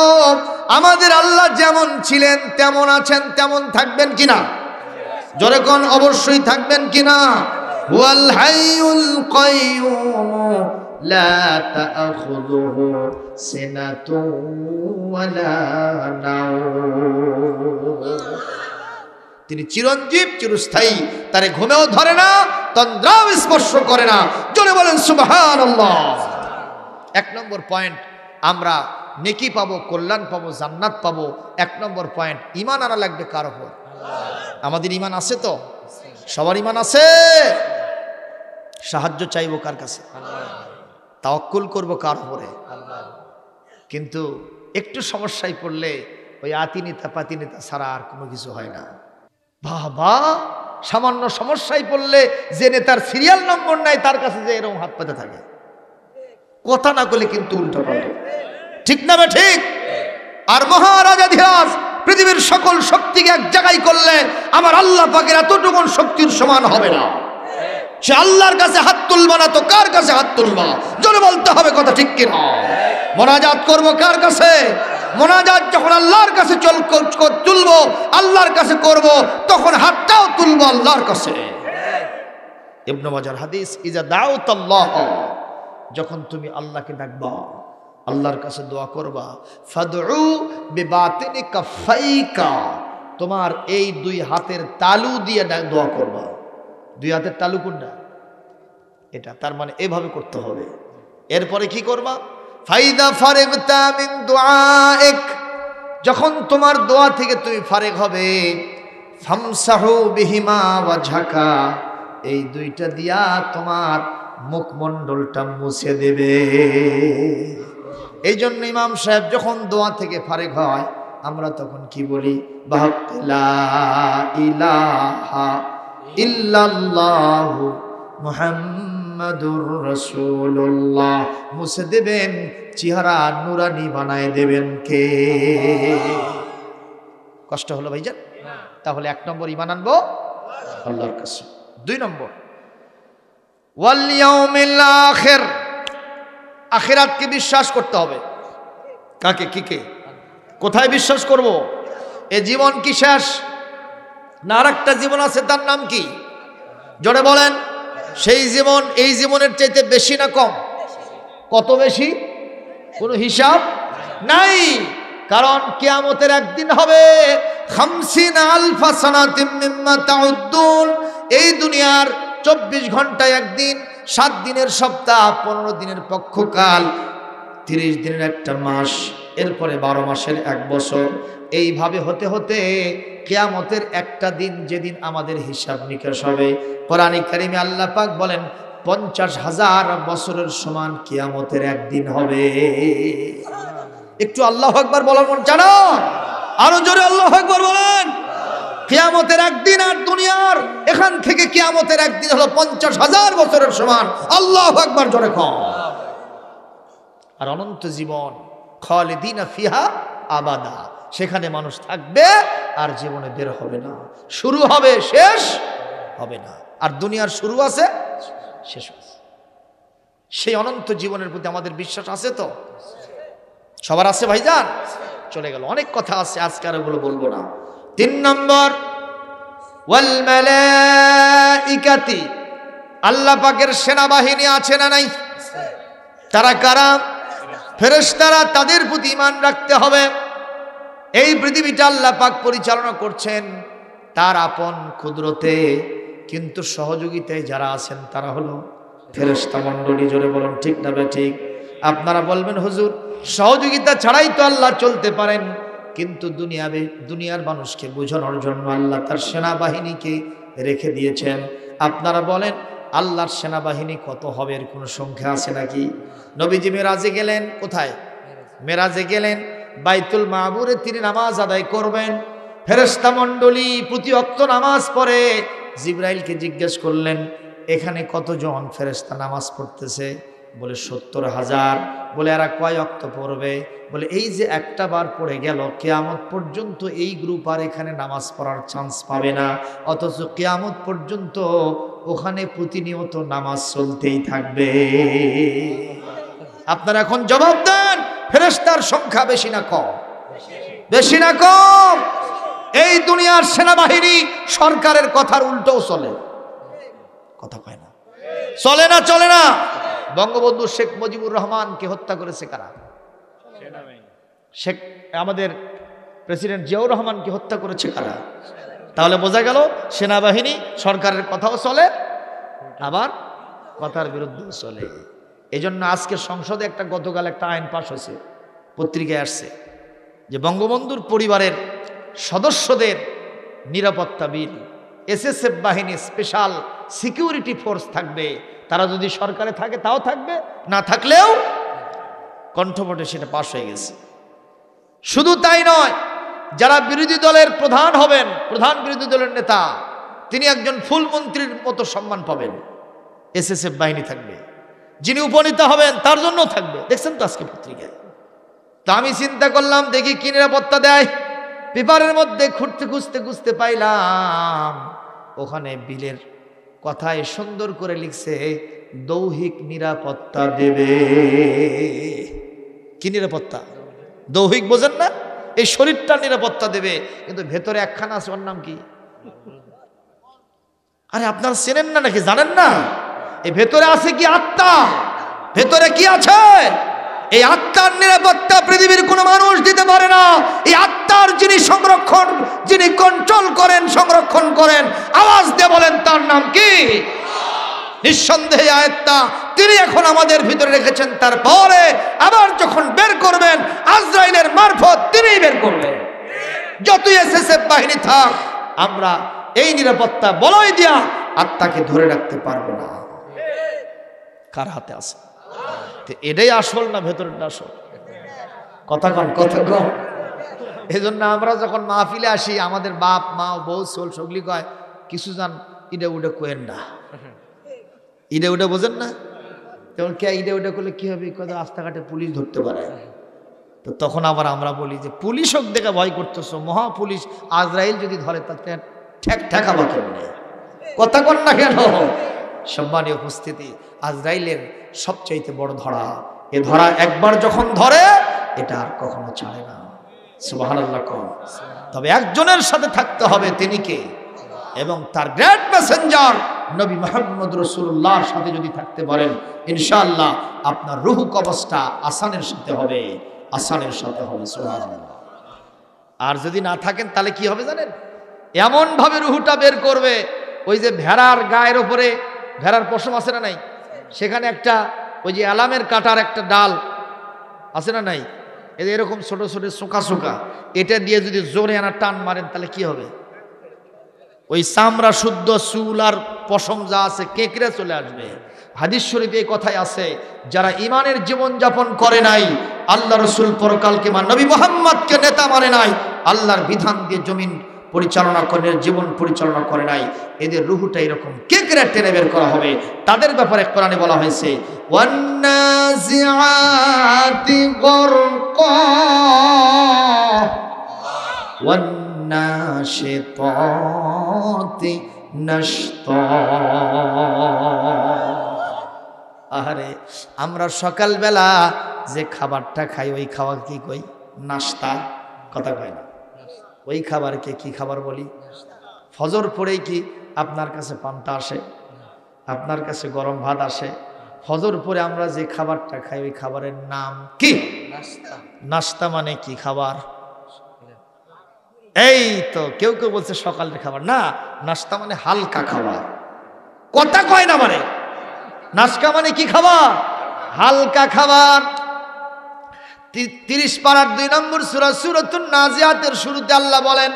আমাদের আল্লাহ যেমন ছিলেন তেমন আছেন, তেমন থাকবেন কিনা? জোরে কোন অবশ্যই থাকবেন কিনা? হুয়াল হাইয়ুল কাইয়্যুম লা তা'খুযুহু সিনাতুন ওয়ালা নাওম। তিনি চিরঞ্জীব, চিরস্থায়ী, তারে ঘুমেও ধরে না, তন্দ্রাও স্পর্শ করে না। জোরে বলেন সুবহানাল্লাহ। এক নম্বর পয়েন্ট, আমরা নেকি পাবো, কল্যাণ পাবো, জান্নাত পাবো। এক নম্বর পয়েন্ট, ঈমান আনা লাগবে কার উপর? আমাদের ঈমান আছে তো? সবার ঈমান আছে? সাহায্য চাইবো কার কাছে? তাওয়াক্কুল করবো কার উপরে? কিন্তু একটু সমস্যায় পড়লে ওই আতিনেতা পাতিনেতা ছাড়া আর কোনো কিছু হয় না। বাবা, সামান্য সমস্যায় পড়লে যে নেতার সিরিয়াল নম্বর নাই তার কাছে যে এরকম হাত পাতে থাকে, কথা না করলে কিন্তু উল্টো পাল্টা, ঠিক না বে ঠিক? আর মহারাজাধিরাজ পৃথিবীর সকল শক্তিকে এক জায়গায় করলে আমার আল্লাহ পাকের এতটুকুন শক্তির সমান হবে না। সে আল্লাহর কাছে হাত তুলবা না তো কার কাছে হাত তুলবা? জোরে বলতে হবে, কথা ঠিক কিনা? মোনাজাত করবো কার কাছে? মোনাজাত যখন আল্লাহর কাছে তুলবো, আল্লাহর কাছে করব, তখন হাতটাও তুলবো আল্লাহর কাছে। ইবনে মাজার হাদিস, ইজা দাউতাল্লাহ, যখন তুমি আল্লাহকে ডাকবা, আল্লাহর কাছে দোয়া করবা, ফাদউ বিবাতিনি কাফাইকা, তোমার এই দুই হাতের তালু দিয়ে দোয়া করবা। দুই হাতের তালু কোনটা? এটা, তার মানে এভাবে করতে হবে। এরপরে কি করবা? ফাইদা ফারিগতা মিন দুআইক, যখন তোমার দোয়া থেকে তুমি ফারেগ হবে, ফামসাহু বিহিমা ওয়াজহাকা, এই দুইটা দিয়া তোমার মুখমণ্ডলটা মুছে দেবে। এই জন্য ইমাম সাহেব যখন দোয়া থেকে ফারেগ হয়, আমরা তখন কি বলি? লা ইলাহা ইল্লাল্লাহু মুহাম্মাদুর রাসূলুল্লাহ। মুছে দেবেন, চেহারা নুরানি বানায় দেবেন কে? কষ্ট হলো ভাইজান? তাহলে এক নম্বর ঈমান আনবো আল্লাহর কাছে। দুই নম্বর, ওয়াল ইয়াউমিল আখির, আখিরাতকে বিশ্বাস করতে হবে। কাকে? কিকে? কোথায় বিশ্বাস করব? এ জীবন কি শেষ না আরেকটা জীবন আছে, তার নাম কি? জোরে বলেন। সেই জীবন এই জীবনের চাইতে বেশি না কম? কত বেশি? কোনো হিসাব নাই। কারণ কিয়ামতের একদিন হবে, 50 আলফা সানাতিম মিম্মা তাউদ্দুন, এই দুনিয়ার 24 ঘন্টায় একদিন, 7 দিনের সপ্তাহ, 15 দিনের পক্ষকাল, 30 দিনের একটা মাস, এরপরে 12 মাসের 1 বছর। এইভাবে হতে হতে কিয়ামতের একটা দিন, যেদিন আমাদের হিসাব নিকাশ হবে, কোরআনে কারিমে আল্লাহ পাক বলেন 50,000 বছরের সমান কিয়ামতের একদিন হবে। একটু আল্লাহু আকবার বলার মন জানো? আরো জোরে আল্লাহু আকবার বলেন। কিয়ামতের একদিন আর দুনিয়ার এখান থেকে কিয়ামতের একদিন হলো 50,000 বছরের সমান। আল্লাহু আকবার জোরে কও। আর অনন্ত জীবন, খালিদিনা ফিহা আবাদা, সেখানে মানুষ থাকবে আর জীবনে বের হবে না। শুরু হবে, শেষ হবে না। আর দুনিয়ার শুরু আছে, শেষ আছে। সেই অনন্ত জীবনের প্রতি আমাদের বিশ্বাস আছে তো? সবার আছে ভাইজান? চলে গেল, অনেক কথা আছে, আজকে আর ওগুলো বলবো না। 3 নম্বর, ওয়াল মালাইকাতি, আল্লাহ পাকের সেনাবাহিনী আছে না নাই? তারা কারা? ফেরেশতারা। তাদের প্রতি ঈমান রাখতে হবে। এই পৃথিবীটা আল্লাহ পাক পরিচালনা করছেন তার আপন কুদরতে, কিন্তু সহযোগিতায় যারা আছেন তারা হলো ফেরেশতা মণ্ডলী। জোরে বলুন ঠিক না ঠিক? আপনারা বলবেন হুজুর সহযোগিতা ছাড়াই তো আল্লাহ চলতে পারেন, কিন্তু দুনিয়ার মানুষকে বোঝানোর জন্য আল্লাহ তার সেনাবাহিনীকে রেখে দিয়েছেন। আপনারা বলেন আল্লাহর সেনাবাহিনী কত হবে, এর কোনো সংখ্যা আছে নাকি? নবীজি মেরাজে গেলেন, কোথায়? মেরাজে গেলেন, বাইতুল মামুরে তিনি নামাজ আদায় করবেন। ফেরেশতা মণ্ডলী প্রতি ওয়াক্ত নামাজ পড়ে। জিবরাইলকে জিজ্ঞেস করলেন এখানে কতজন ফেরেশতা নামাজ পড়তেছে? বলে 70,000। বলে এরা কয় ওয়াক্ত পড়বে? বলে এই যে একটা বার পড়ে গেল, কিয়ামত পর্যন্ত এই গ্রুপ আর এখানে নামাজ পড়ার চান্স পাবে না, অথচ কিয়ামত পর্যন্ত ওখানে প্রতিনিয়ত নামাজ চলতেই থাকবে। আপনারা এখন জবাব দেন, ফেরেশতার সংখ্যা বেশি না কম? বেশি না কম? এই দুনিয়ার সেনাবাহিনী সরকারের কথার উল্টোও চলে, কথা কয় না? চলে না? চলে না? বঙ্গবন্ধু শেখ মুজিবুর রহমানকে হত্যা করেছে কারা? শেখ আমাদের প্রেসিডেন্ট জিয়াউর রহমানকে হত্যা করেছে কারা? তাহলে বোঝা গেল সেনাবাহিনী সরকারের কথাও চলে, আবার কথার বিরুদ্ধে চলে। এই জন্য আজকে সংসদে গতকাল একটা আইন পাশ হয়েছে, পত্রিকায় আসছে, যে বঙ্গবন্ধুর পরিবারের সদস্যদের নিরাপত্তা বিল, এসএসএফ বাহিনী, স্পেশাল সিকিউরিটি ফোর্স থাকবে। তারা যদি সরকারে থাকে তাও থাকবে, না থাকলেও কণ্ঠভোটে সেটা পাশ হয়ে গেছে। শুধু তাই নয়, যারা বিরোধী দলের প্রধান হবেন, প্রধান বিরোধী দলের নেতা, তিনি একজন ফুল মন্ত্রীর মতো সম্মান পাবেন, এসএসএফ বাহিনী থাকবে। যিনি উপনেতা হবেন তার জন্য থাকবে। দেখছেন তো আজকে পত্রিকায়। তা আমি চিন্তা করলাম দেখি কি নিরাপত্তা দেয়। পেপারের মধ্যে খুঁজতে পাইলাম ওখানে বিলের কথায় সুন্দর করে লিখছে দৈহিক নিরাপত্তা দেবে। কি নিরাপত্তা? দৈহিক বোঝেন না? এই শরীরটা নিরাপত্তা দেবে, কিন্তু ভেতরে একখানা আছে, ওর নাম কি? আরে আপনারা চেনেন না নাকি, জানেন না? এই ভেতরে আছে কি? আত্মা। ভেতরে কি আছে? এই আত্মার নিরাপত্তা পৃথিবীর কোনো মানুষ দিতে পারে না। এই আত্মার যিনি সংরক্ষণ, যিনি কন্ট্রোল করেন, সংরক্ষণ করেন, আওয়াজ দিয়ে বলেন তার নাম কি? নিঃসন্দেহে আত্মা তিনি এখন আমাদের ভিতরে রেখেছেন। তারপরে আবার যখন বের করবেন আজরাইলের মারফত তিনিই বের করবেন। যতই এসএসএফ বাহিনী থাক, আমরা এই নিরাপত্তা বলয় দিয়া আত্মাকে ধরে রাখতে পারবো না। কার হাতে আছে? এটাই আসল না ভেতরটা আসল? কথা কন, কথা কন। এই জন্য আমরা যখন মাহফিলে আসি, আমাদের বাপ মা বউ সোল সগলি কয় কিছু জান ইডে উডে কোয়েন না। ইডে উডে বোঝেন না? তখন কে ইডে উডে করলে কি হবে? কথা রাস্তাঘাটে পুলিশ ধরতে পারে। তো তখন আবার আমরা বলি যে পুলিশ হোক দেখে ভয় করতেছো, মহা পুলিশ আজরাইল যদি ধরে তাতে ঠেকাবা কেমনে? কথা কন না কেন? সম্মানীয় উপস্থিতি, আজরাইলের সবচাইতে বড় ধরা। এ ধরা একবার যখন ধরে এটা আর কখনো ছাড়ে না। সুবহানাল্লাহ কম। তবে একজনের সাথে থাকতে হবে, তিনি কে? এবং তার গ্রেট মেসেঞ্জার নবী মুহাম্মদ রাসূলুল্লাহর সাথে যদি থাকতে পারেন, ইনশাআল্লাহ আপনার রূহ কবজটা আসানের সাথে হবে, আসানের সাথে হবে। সুবহানাল্লাহ। আর যদি না থাকেন তাহলে কি হবে জানেন? এমন ভাবে রূহটা বের করবে, ওই যে ভেড়ার গায়ের উপরে ভেড়ার পশম আছে না নাই, সেখানে একটা ওই যে আলামের কাটার একটা ডাল আছে না নাই, এরকম ছোট ছোট শোকা, এটা দিয়ে যদি জোরে আনা টান মারেন তাহলে কি হবে? ওই চামড়া শুদ্ধ চুল আর পশম যা আছে কেঁকড়ে চলে আসবে। হাদিস শরীফে এই কথাই আছে, যারা ইমানের জীবন যাপন করে নাই, আল্লাহ রসুল পরকালকে নবী মুহাম্মদকে নেতা মানে নাই, আল্লাহর বিধান দিয়ে জমিন পরিচালনা করে, জীবন পরিচালনা করে নাই, এদের রুহুটা এরকম কেঁকড়ে টেনে বের করা হবে। তাদের ব্যাপারে কোরআনে বলা হয়েছে ওয়ান্নাজিআতি গরকা ওয়ান্নাশিতাতি নাশতা। আরে আমরা সকালবেলা যে খাবারটা খাই, ওই খাবার কি কই? নাস্তা। কথা কয় না? ওই খাবারকে কি খাবার বলি? ফজর পড়েই কি আপনার কাছে পান্তা আসে, আপনার কাছে গরম ভাত আসে? ফজর পরে আমরা যে খাবারটা খাই ওই খাবারের নাম কি? নাস্তা। নাস্তা মানে কি খাবার? এই তো কেউ কেউ বলছে সকালের খাবার, না, নাস্তা মানে হালকা খাবার। কথা কয় না, মানে নাস্তা মানে কি খাবার? হালকা খাবার। 30 পারার 2 নম্বর সূরা সূরাতুন নাজিয়াতের শুরুতে আল্লাহ বলেন,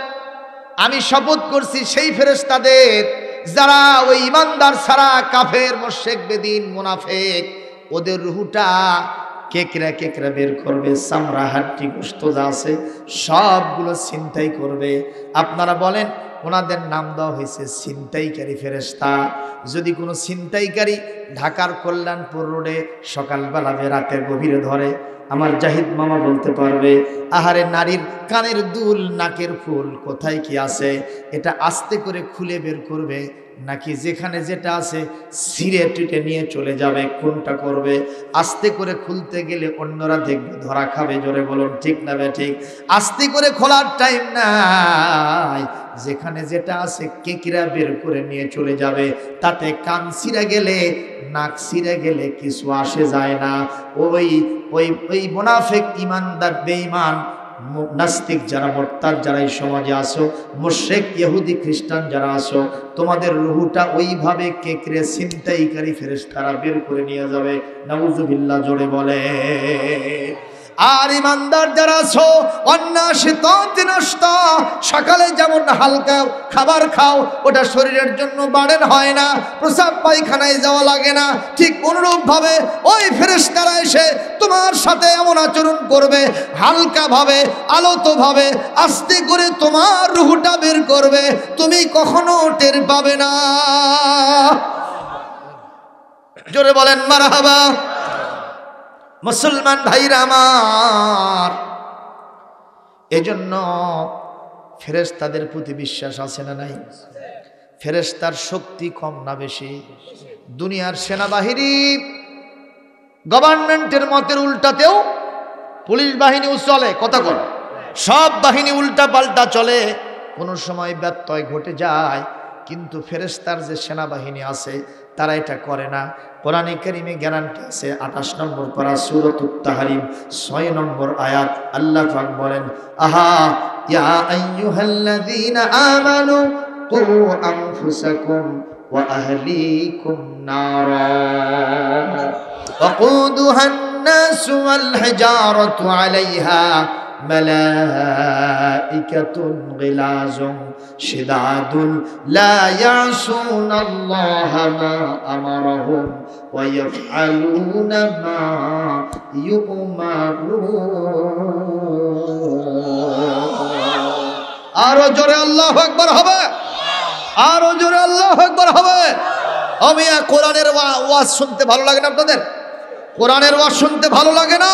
আমি শপথ করছি সেই ফেরেশতাদের যারা ওই ইমানদার ছাড়া কাফের, মুশরিক, বেদিন, মুনাফিক, ওদের রুহটা কেকড়া কেকড়া বের করবে, চামড়া, হাড্ডি, গোশত যা আছে সবগুলো ছিনতাই করবে। আপনারা বলেন, ওনাদের নাম দেওয়া হয়েছে ছিনতাইকারী ফেরেশতা। যদি কোনো ছিনতাইকারী ঢাকার কল্যাণপুর রোডে সকালবেলা রাতের গভীরে ধরে, আমার জাহিদ মামা বলতে পারবে, আহারে নারীর কানের দুল, নাকের ফুল কোথায় কি আছে এটা আস্তে করে খুলে বের করবে, নাকি যেখানে যেটা আছে ছিঁড়ে টিটে নিয়ে চলে যাবে? কোনটা করবে? আস্তে করে খুলতে গেলে অন্যরা দেখবে, ধরা খাবে। জোরে বলুন ঠিক না ঠিক? আস্তে করে খোলার টাইম নাই, যেখানে যেটা আছে কেকিরা বের করে নিয়ে চলে যাবে। তাতে কান ছিঁড়ে গেলে, নাক ছিঁড়ে গেলে কিছু আসে যায় না। ওই ওই ওই মুনাফিক, ইমানদার, বেঈমান, নাস্তিক যারা, মুরতাদ যারা এই সমাজে আসো, মুশরিক, ইহুদি, খ্রিস্টান যারা আসো, তোমাদের রুহুটা ওইভাবে কেকড়ে ছিনতাইকারী ফেরেশতারা বের করে নিয়ে যাবে। নাউজুবিল্লাহ, জোরে বলে। আর ইমানদার যারা আছো, সকালে যেমন হালকা খাবার খাও, ওটা শরীরের জন্য বাড়েন হয় না, প্রসাব পায়খানায় যাওয়া লাগে না, ঠিক অনুরূপ ভাবে ওই ফেরেশতারা এসে তোমার সাথে এমন আচরণ করবে, হালকা ভাবে, আলতো ভাবে, আস্তে করে তোমার রুহটা বের করবে, তুমি কখনো টের পাবে না। জোরে বলেন মারহাবা। মুসলমান ভাইরা আমার, এজন্য ফেরেশতাদের প্রতি বিশ্বাস আছে না নাই? ফেরেশতার শক্তি কম না বেশি? দুনিয়ার সেনাবাহিনী, গভর্নমেন্টের মতের উল্টাতেও পুলিশ বাহিনীও চলে, কথা বল, সব বাহিনী উল্টা পাল্টা চলে, কোনো সময় ব্যত্যয় ঘটে যায়, কিন্তু ফেরেশতার যে সেনাবাহিনী আছে তারা এটা করে না। কোরআনে কারিমে গ্যারান্টি আছে। 28 নম্বর পারা সূরাতুত তাহরিম 6 নম্বর আয়াত, আল্লাহ পাক বলেন, আহা ইয়া আইয়ুহাল্লাযীনা আমানু কু আনফুসাকুম ওয়া আহলিকুম নারা ওয়াকুদুহান নাসু ওয়াল হিজারাতু আলাইহা মালাইকাতুন গিলাযুন শিদাদুন লা ইয়াসুনাল্লাহা মা আমারাহুম ওয়া ইয়াফআলুনা মা ইউমারুন। আরো জোরে আল্লাহু আকবার হবে, আরো জোরে আল্লাহু আকবার হবে। আমি কোরআনের ওয়াজ শুনতে ভালো লাগে না আপনাদের? কোরআনের ওয়াজ শুনতে ভালো লাগে না?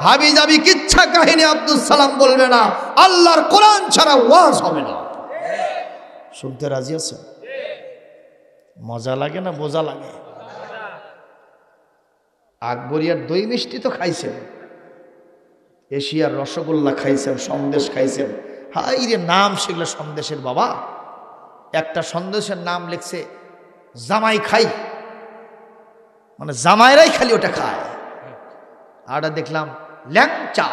হাবি জাবি কিচ্ছা কাহিনী আব্দুল সালাম বলবে না, আল্লাহর কোরআন ছাড়া ওয়াজ হবে না। শুনতে রাজি আছেন? মজা লাগে না বোঝা লাগে? আকবরিয়ার দই মিষ্টি তো খাইছেন, এশিয়ার রসগোল্লা খাইছেন, সন্দেশ খাইছেন। হাই রে, নাম সেগুলো সন্দেশের বাবা। একটা সন্দেশের নাম লিখছে জামাই খাই, মানে জামাইরাই খালি ওটা খায়। আর দেখলাম ল্যাংচা,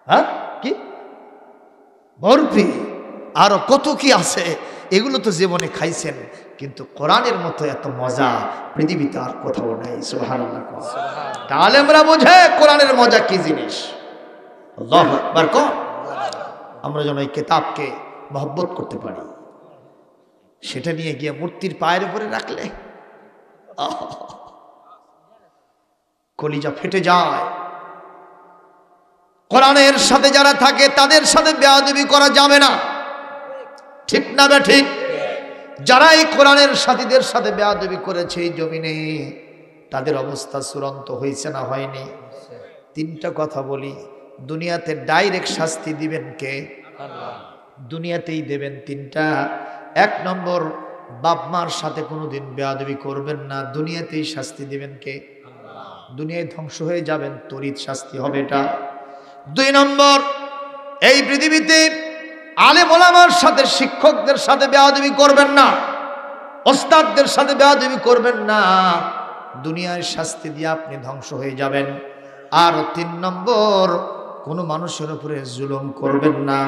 হ্যাঁ কি বরফি, আরো কত কি আছে, এগুলো তো জীবনে খাইছেন, কিন্তু কোরআনের মতো এত মজা পৃথিবীতে আর কোথাও নাই। সুবহানাল্লাহ। তাহলে আমরা বোঝে কোরআনের মজা কি জিনিস। আল্লাহু আকবার। আমরা যেন এই কিতাবকে মহব্বত করতে পারি, সেটা নিয়ে গিয়ে মূর্তির পায়ের উপরে রাখলে কলিজা ফেটে যায়। কোরআনের সাথে যারা থাকে তাদের সাথে বেয়াদবি করা যাবে না, ঠিক না বে ঠিক? যারা এই কোরআনের সাথীদের সাথে বেয়াদবি করেছে এই জমিনে, তাদের অবস্থা চূড়ান্ত হয়েছে না হয়নি? 3টা কথা বলি। দুনিয়াতে ডাইরেক্ট শাস্তি দিবেন কে? আল্লাহ। দুনিয়াতেই দেবেন 3টা। 1 নম্বর, বাপ মার সাথে কোনোদিন বেয়াদবি করবেন না, দুনিয়াতেই শাস্তি দিবেন কে? আল্লাহ। দুনিয়ায় ধ্বংস হয়ে যাবেন, তড়িৎ শাস্তি হবে এটা। 2 নম্বর, এই পৃথিবীতে আলেম ওলামার সাথে, শিক্ষকদের সাথে বেয়াদবি করবেন না, ওস্তাদদের সাথে বেয়াদবি করবেন না, দুনিয়ার শাস্তি দিয়ে আপনি ধ্বংস হয়ে যাবেন। আর 3 নম্বর, কোনো মানুষের উপরে জুলুম করবেন না।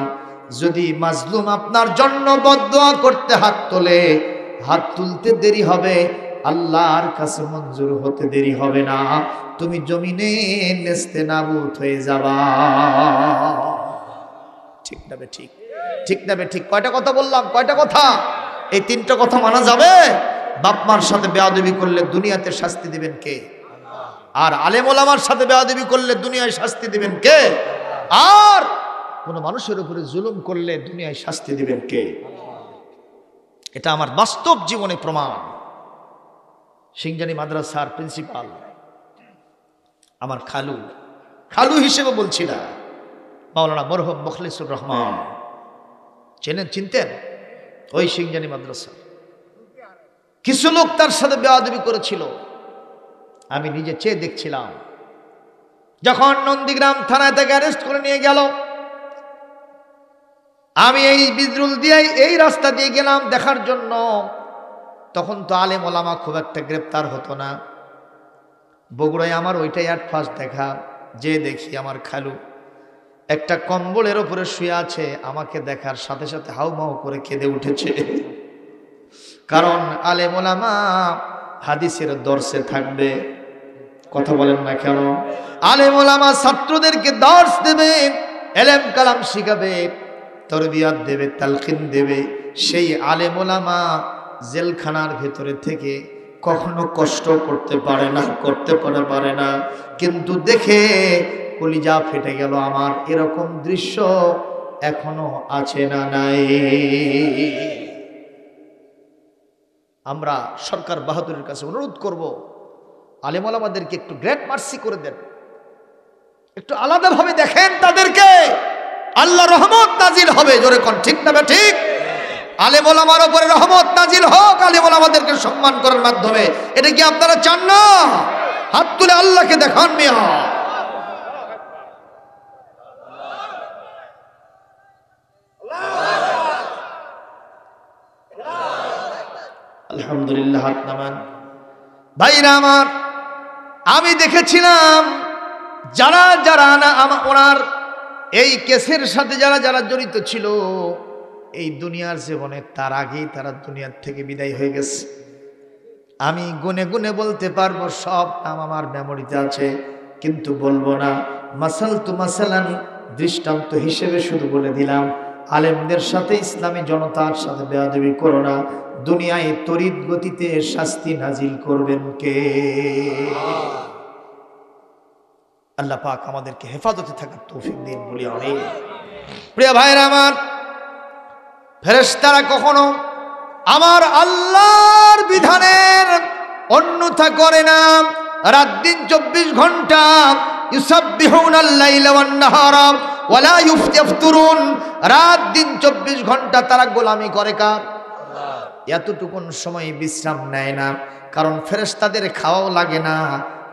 যদি মাজলুম আপনার জন্য বদদুয়া করতে হাত তোলে, হাত তুলতে দেরি হবে, আল্লাহর কাছে মঞ্জুর হতে দেরি হবে না, তুমি জমিনে নেস্তে নাবুদ হয়ে যাবা। ঠিক না বে ঠিক? ঠিক না বে ঠিক? কয়টা কথা বললাম? কয়টা কথা? এই 3টা কথা মানা যাবে? বাপ মার সাথে বেয়াদবি করলে দুনিয়াতে শাস্তি দিবেন কে? আর আলেম ওলামার সাথে বেয়াদবি করলে দুনিয়ায় শাস্তি দিবেন কে? আর কোন মানুষের উপরে জুলুম করলে দুনিয়ায় শাস্তি দিবেন কে? এটা আমার বাস্তব জীবনে প্রমাণ। সিংজানি মাদ্রাসার প্রিন্সিপাল আমার খালু হিসেবে বলছি না, মাওলানা মরহুম মুখলিসুর রহমান, চিনতেন? ওই সিংজানি মাদ্রাসা কিছু লোক তার সাথে বেয়াদবি করেছিল, আমি নিজে চেয়ে দেখছিলাম। যখন নন্দীগ্রাম থানায় তাকে অ্যারেস্ট করে নিয়ে গেল, আমি এই বিজরুল দিয়ে এই রাস্তা দিয়ে গেলাম দেখার জন্য। তখন তো আলেম ওলামা খুব একটা গ্রেপ্তার হতো না। বগুড়ায় আমার ওইটাই ফার্স্ট দেখা। যে দেখি আমার খালু একটা কম্বলের ওপরে শুয়ে আছে, আমাকে দেখার সাথে সাথে হাউমাউ করে কেঁদে উঠেছে। কারণ আলেম ওলামা হাদিসের দর্শে থাকবে, কথা বলেন না কেন? আলেম ওলামা ছাত্রদেরকে দর্শ দেবে, এলেম কালাম শিখাবে, তরবিয়াত দেবে, তালকিন দেবে। সেই আলেম ওলামা জেলখানার ভেতরে থেকে কখনো কষ্ট করতে পারে না, কিন্তু দেখে কলিজা ফেটে গেল আমার। এরকম দৃশ্য এখনো আছে না নাই? আমরা সরকার বাহাদুরের কাছে অনুরোধ করব, আলেম ওলামাদেরকে একটু গ্রেট মার্সি করে দেন, একটু আলাদাভাবে দেখেন তাদেরকে, আল্লাহ রহমত নাজিল হবে। জোরে কোন ঠিক না ঠিক? আলেম ওলামার উপরে রহমত নাজিল হোক আলেম ওলামাদেরকে সম্মান করার মাধ্যমে। এটা কি আপনারা চান না? হাত তুলে আল্লাহকে দেখান মিয়া। আলহামদুলিল্লাহ, হাত নামান। ভাইরা আমার, আমি দেখেছিলাম যারা না ওনার এই কেসের সাথে যারা জড়িত ছিল, এই দুনিয়ার জীবনে তার আগেই তারা দুনিয়ার থেকে বিদায় হয়ে গেছে। আমি গুনে গুনে বলতে পারবো, সব নাম আমার মেমোরিতে আছে, কিন্তু বলবো না। মাসালান দৃষ্টান্ত হিসেবে শুধু বলে দিলাম, আলেমদের সাথে, ইসলামী জনতার সাথে বেয়াদবি করো না, দুনিয়ায় তড়িৎ গতিতে শাস্তি নাজিল করবেন কে? আল্লাহ পাক আমাদেরকে হেফাজতে থাকার তৌফিক দিন বলি আমিন। প্রিয় ভাইরা আমার, ফেরেশতারা কখনো আমার আল্লাহর বিধানের অন্যথা করে না। রাত দিন 24 ঘন্টা, ইউসাব্বিহুনাল লাইলা ওয়ান নাহারা ওয়া লা ইফতারুন। রাত দিন 24 ঘন্টা তারা গোলামি করে কার? আল্লাহ। এতটুকুন সময় বিশ্রাম নেয় না, কারণ ফেরেশতাদের খাওয়াও লাগে না,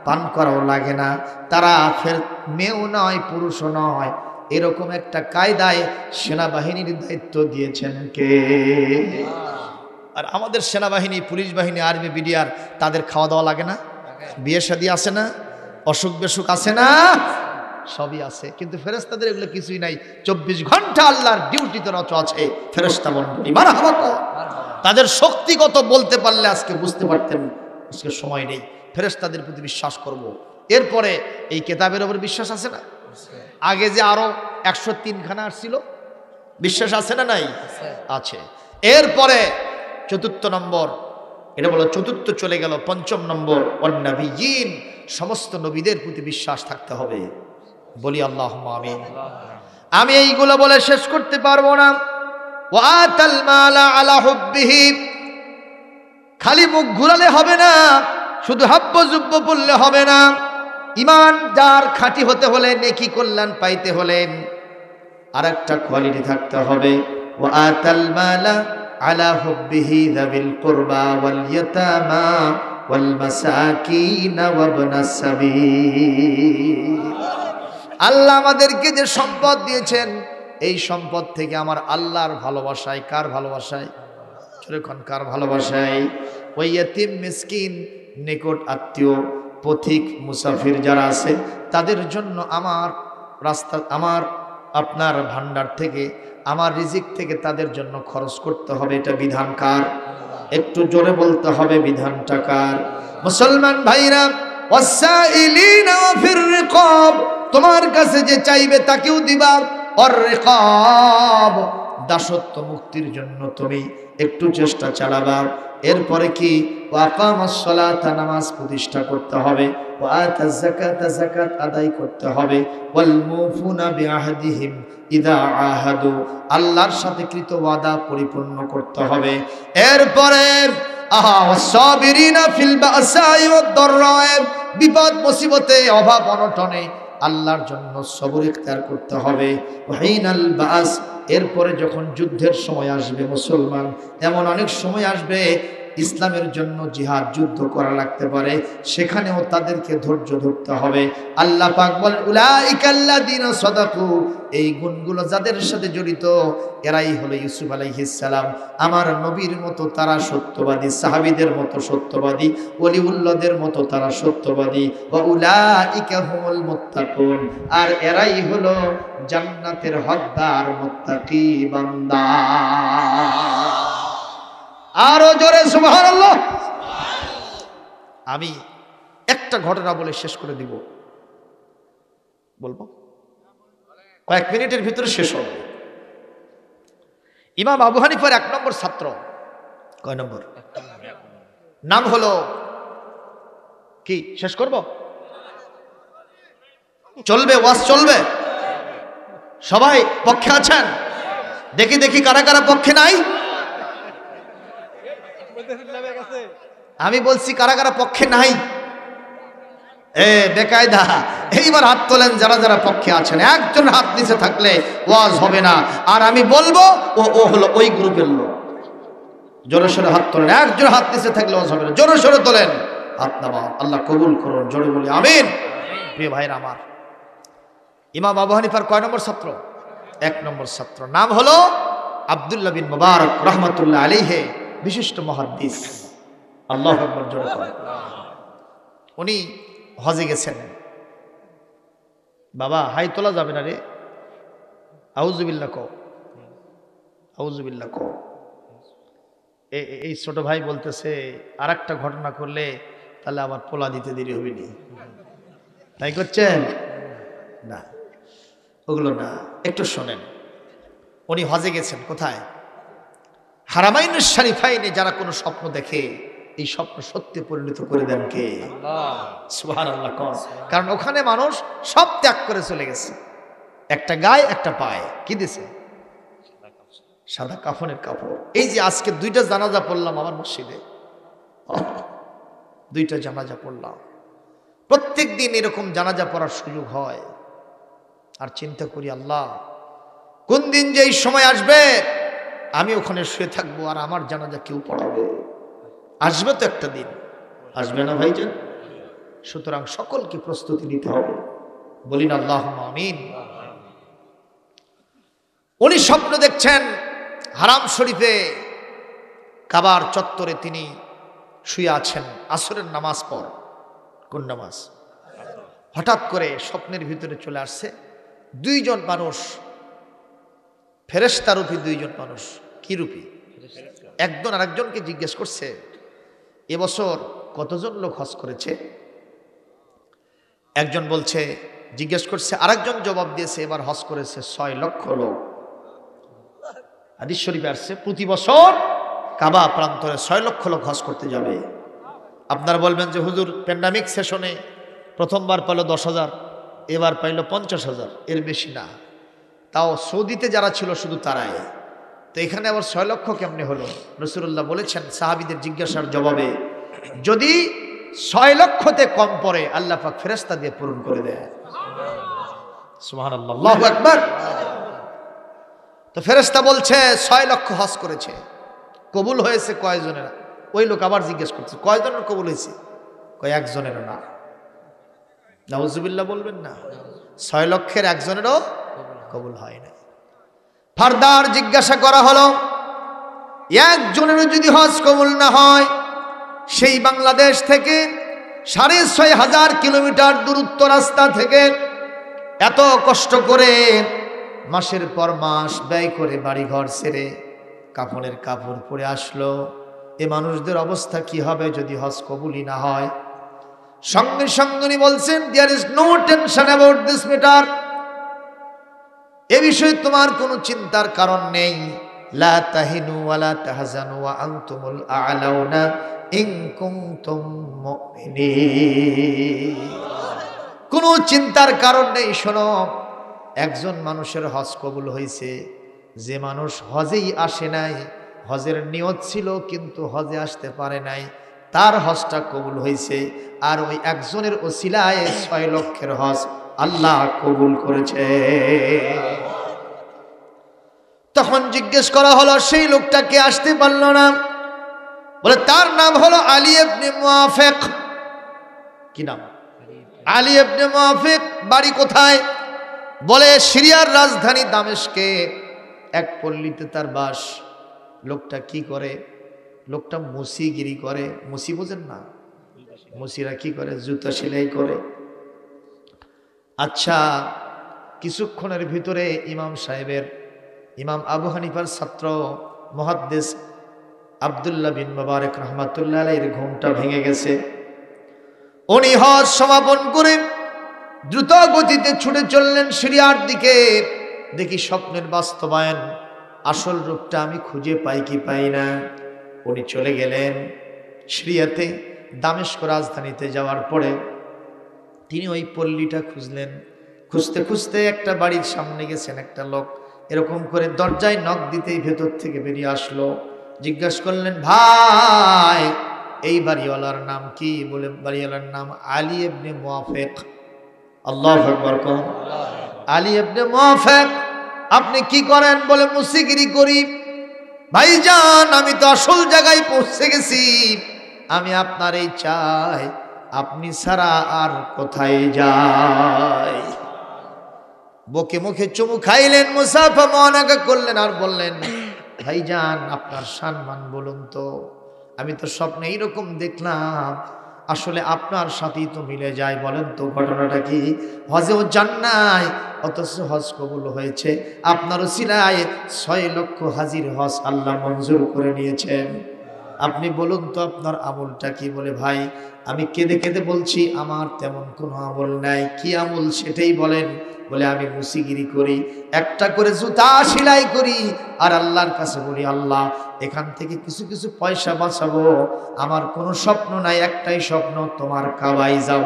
পান করাও লাগে না। তারা ফের মেয়েও নয়, পুরুষও নয়, এরকম একটা কায়দায় সেনাবাহিনীর দায়িত্ব দিয়েছেন কে? আর আমাদের সেনাবাহিনী, পুলিশ বাহিনী, আর্মি, বিডিআর, তাদের খাওয়া দাওয়া লাগে না? বিয়ে শাদী আছে না? অসুখ বেসুখ আছে না? সবই আছে, কিন্তু ফেরেশতাদের এগুলো কিছুই নাই। 24 ঘন্টা আল্লাহর ডিউটিতে রত আছে ফেরেশতা মণ্ডলী। মারহাবা। তাদের শক্তিগত বলতে পারলে আজকে বুঝতে পারতেন। আজকে সময় নেই, ফেরেশতাদের প্রতি বিশ্বাস করব। এরপরে এই কিতাবের উপর বিশ্বাস আছে না? আগে যে আরো 103 খানা আসছিল, বিশ্বাস আছে না নাই? আছে। এরপরে 4র্থ নম্বর, এটা বলো 4র্থ চলে গেল, 5ম নম্বর, ওয়ান্নাবিয়িন, সমস্ত নবীদের প্রতি বিশ্বাস থাকতে হবে। বলি আল্লাহুম্মা আমিন। আমি এইগুলো বলে শেষ করতে পারবো না। ওয়াতাল মালা আলা হুব্বিহি, খালি মুখ ঘুরালে হবে না, শুধু হাব্য জুব্ব বললে হবে না। ইমান যার খাঁটি হতে হলে, নেকি কল্যাণ পাইতে হলে আরেকটা কোয়ালিটি থাকতে হবে। ওয়াতাল মালা আলা হুব্বিহি যাবিল কুরবা ওয়াল ইয়াতামা ওয়াল মাসাকিন ওয়া ইবনাস সাবিল। আল্লাহ আমাদেরকে যে সম্পদ দিয়েছেন, এই সম্পদ থেকে আমার আল্লাহর ভালোবাসায়, কার ভালোবাসায়, যখন কার ভালোবাসায়, ওই ইয়েতিম মিসকিন নিকট আত্মীয় পথিক মুসাফির যারা আছে তাদের জন্য আমার রাস্তা, আমার আপনার ভান্ডার থেকে, আমার রিজিক থেকে তাদের জন্য খরচ করতে হবে। এটা বিধান কার? একটু জোরে বলতে হবে, বিধানটা কার? মুসলমান ভাইরা, ওয়াসাইলিনা ওয়া ফির রিকাব, তোমার কাছে যে চাইবে তাকেও দিবা। আর রিকাব, দাসত্ব মুক্তির জন্য তুমি একটু চেষ্টা চালাবা। এরপরে কি? ওয়াকামাস সালাতা, নামাজ প্রতিষ্ঠা করতে হবে। ওয়া আতাজ যাকাতা, যাকাত আদায় করতে হবে। ওয়াল মুফুনা বিআহদিহিম ইদা আহাদু, আল্লাহর সাথে কৃত ওয়াদা পরিপূর্ণ করতে হবে। এরপরে ওয়াসাবিরিনা ফিল বাসাই ওয়াদ দাররা, বিপদ মুসিবতে অভাব অনটনে আল্লাহর জন্য সবর ইখতিয়ার করতে হবে। ওয়াহিনাল বাস, এরপরে যখন যুদ্ধের সময় আসবে মুসলমান, এমন অনেক সময় আসবে ইসলামের জন্য জিহাদ, যুদ্ধ করা লাগতে পারে, সেখানেও তাদেরকে ধৈর্য ধরতে হবে। আল্লাহ পাক বলেন উলাইকাল্লাযিনা সাদাকু, এই গুণগুলো যাদের সাথে জড়িত এরাই হলো ইউসুফ আলাইহিস সালাম, আমার নবীর মতো তারা সত্যবাদী, সাহাবীদের মতো সত্যবাদী, ওলিউল্লাহদের মতো তারা সত্যবাদী। ওয়া উলাইকা হুমুল মুত্তাকুন, আর এরাই হলো জান্নাতের হকদার মুত্তাকি বান্দা। আরো জোরে সুবহানাল্লাহ। আমি একটা ঘটনা বলে শেষ করে দিব, বলবো কয়েক মিনিটের ভিতরে শেষ হবে। ইমাম আবু হানিফার 1 নম্বর ছাত্র, কয় নম্বর? নাম হলো কি? শেষ করব? চলবে? ওয়াজ চলবে? সবাই পক্ষে আছেন? দেখি দেখি কারা কারা পক্ষে নাই। আমি বলছি কারা কারা পক্ষে নাই। বেকায়দা, এইবার হাত তোলেন যারা যারা পক্ষে আছেন। একজন হাত নিচে থাকলে ওয়াজ হবে না, আর আমি বলবো ও হলো ওই গ্রুপের লোক। জোরে সোরে হাত তোলেন। একজন হাত নিচে থাকলে ওয়াজ হবে না, জোরে সোরে তোলেন হাত নামা। আল্লাহ কবুল করুন, জোরে বলি আমিন। প্রিয় ভাইরা আমার, ইমাম আবু হানিফার কয় নম্বর ছাত্র? 1 নম্বর ছাত্র। নাম হলো আব্দুল্লাহ বিন মুবারক রাহমাতুল্লাহ আলাইহি, বিশিষ্ট মুহাদ্দিস। আল্লাহু আকবার, জোরে বলেন। উনি হজে গেছেন। বাবা হাই তোলা যাবে না রে, আউযুবিল্লাহ কও, আউযুবিল্লাহ কও। এই ছোট ভাই বলতেছে আর একটা ঘটনা করলে তাহলে আমার পোলা দিতে দেরি হবে নি, তাই করছেন না, ওগুলো না, একটু শোনেন। উনি হজে গেছেন কোথায়? হারামাইনুশ শরীফাইনে। যারা কোনো স্বপ্ন দেখে এই স্বপ্ন সত্যি পরিণত করে দেন কে? সুবহানাল্লাহ। কারণ ওখানে মানুষ সব ত্যাগ করে চলে গেছে, একটা গায়ে একটা পায়ে কি দিছে? সাদা কাফনের কাপড়। এই যে আজকে 2টা জানাজা পড়লাম আমার মসজিদে, 2টা জানাজা পড়লাম। প্রত্যেক দিন এরকম জানাজা পড়ার সুযোগ হয়, আর চিন্তা করি আল্লাহ কোন দিন যে এই সময় আসবে আমি ওখানে শুয়ে থাকবো আর আমার জানাজা কেউ পড়াবে। আসবে তো একটা দিন, আসবে না ভাইজান? সুতরাং সকলকে প্রস্তুতি নিতে হবে, বলি না আল্লাহুম্মা আমিন। উনি স্বপ্ন দেখছেন হারাম শরীফে কাবার চত্বরে তিনি শুয়ে আছেন, আসরের নামাজ পড়। কোন নামাজ? হঠাৎ করে স্বপ্নের ভিতরে চলে আসছে 2 জন মানুষ, ফেরেশতা রূপী 2 জন মানুষ। কি রূপী? একজন আরেকজনকে জিজ্ঞেস করছে এবছর কতজন লোক হজ করেছে? একজন বলছে, জিজ্ঞেস করছে, আরেকজন জবাব দিয়েছে এবার হজ করেছে 6 লক্ষ লোক। হাদিস শরীফে আসছে প্রতি বছর কাবা প্রান্তরে 6 লক্ষ লোক হজ করতে যাবে। আপনারা বলবেন যে হুজুর প্যান্ডামিক সেশনে প্রথমবার পাইল 10,000, এবার পাইল 50,000, এর বেশি না। তাও সৌদিতে যারা ছিল শুধু তারাই। তো এখানে আবার 6 লক্ষ কেমনে হলো? রাসূলুল্লাহ বলেছেন সাহাবীদের জিজ্ঞাসার জবাবে, যদি 6 লক্ষতে কম পড়ে আল্লাহ পাক ফেরেশতা দিয়ে পূরণ করে দেয়। সুবহানাল্লাহ, আল্লাহু আকবার। তো ফেরেশতা বলছে 6 লক্ষ হজ করেছে, কবুল হয়েছে কয়জনের? ওই লোক আবার জিজ্ঞেস করছে কয়জনের কবুল হয়েছে? কয় একজনেরও না। নাউজুবিল্লাহ বলবেন না, 6 লক্ষের একজনেরও কবুল হয় না। ফারদার জিজ্ঞাসা করা হলো, একজনেরও যদি হজ কবুল না হয়, সেই বাংলাদেশ থেকে 6,500 কিলোমিটার দূরত্ব রাস্তা থেকে এত কষ্ট করে মাসের পর মাস ব্যয় করে বাড়িঘর ছেড়ে কাফনের কাপড় পরে আসলো, এ মানুষদের অবস্থা কি হবে যদি হজ কবুলই না হয়? সঙ্গে সঙ্গে বলছেন, there is no tension about this matter, এ বিষয়ে তোমার কোনো চিন্তার কারণ নেই। লা তাহিনু ওয়া লা তাহজানু ওয়া আনতুমুল আ'লাউনা ইন কুনতুম মুমিনিন। কোনো চিন্তার কারণ নেই। শোনো, একজন মানুষের হজ কবুল হয়েছে, যে মানুষ হজেই আসে নাই, হজের নিয়ত ছিল কিন্তু হজে আসতে পারে নাই, তার হজটা কবুল হয়েছে। আর ওই একজনের ওসিলায় 6 লক্ষের হজ আল্লাহ কবুল করেছে। তখন জিজ্ঞেস করা হলো, সেই লোকটাকে আসতে পারল না। বলে তার নাম হলো আলী ইবনে মুআফিক। কি নাম? আলী ইবনে মুআফিক। বাড়ি কোথায়? বলে সিরিয়ার রাজধানী দামেস্কে এক পল্লীতে তার বাস। লোকটা কি করে? লোকটা মুসিগিরি করে। মুসি বোঝেন না? মুসিরা কি করে? জুতা সেলাই করে। আচ্ছা, কিছুক্ষণের ভিতরে ইমাম আবু হানিফার ছাত্র মুহাদ্দিস আব্দুল্লাহ বিন মুবারক রাহমাতুল্লাহ আলাইহির ঘুমটা ভেঙে গেছে। উনি হজ সমাপন করে দ্রুত গতিতে ছুটে চললেন সিরিয়ার দিকে। দেখি স্বপ্নের বাস্তবায়ন, আসল রূপটা আমি খুঁজে পাই কি পাই না। উনি চলে গেলেন সিরিয়াতে। দামেস্ক রাজধানীতে যাওয়ার পরে তিনি ওই পল্লীটা খুঁজলেন। খুঁজতে খুঁজতে একটা বাড়ির সামনে গেছেন। একটা লোক এরকম করে দরজায় নক দিতেই ভেতর থেকে বেরিয়ে আসলো। জিজ্ঞাসা করলেন, ভাই এই বাড়িওয়ালার নাম কি? বলে বাড়িওয়ালার নাম আলী ইবনে মুআফিক। আল্লাহু আকবার। কোন আলী ইবনে মুআফিক? আপনি কি করেন? বলে মুসিগিরি করি। ভাইজান, আমি তো আসল জায়গায় পৌঁছে গেছি, আমি আপনার এই চাই, আপনি ছাড়া আর কোথায় যাই? বকে মুখে চুমু খাইলেন, মুসাফা মুআনাকা করলেন আর বললেন, ভাইজান আপনার সম্মান বলুন তো, আমি তো স্বপ্নে এইরকম দেখলাম, আসলে আপনার সাথেই তো মিলে যায়, বলেন তো ঘটনাটা কি? হজেও যান নাই অথচ হজ কবুল হয়েছে, আপনারও সিলায় 6 লক্ষ হাজির হজ আল্লাহ মঞ্জুর করে নিয়েছেন, আপনি বলুন তো আপনার আমলটা কি? বলে ভাই আমি কেঁদে কেঁদে বলছি আমার তেমন কোনো আমল নাই। কি আমল সেটাই বলেন। বলে আমি মুসিগিরি করি, একটা করে জুতা সেলাই করি, আর আল্লাহর কাছে বলি, আল্লাহ এখান থেকে কিছু কিছু পয়সা বাঁচাবো, আমার কোনো স্বপ্ন নাই, একটাই স্বপ্ন, তোমার কাবায় যাব।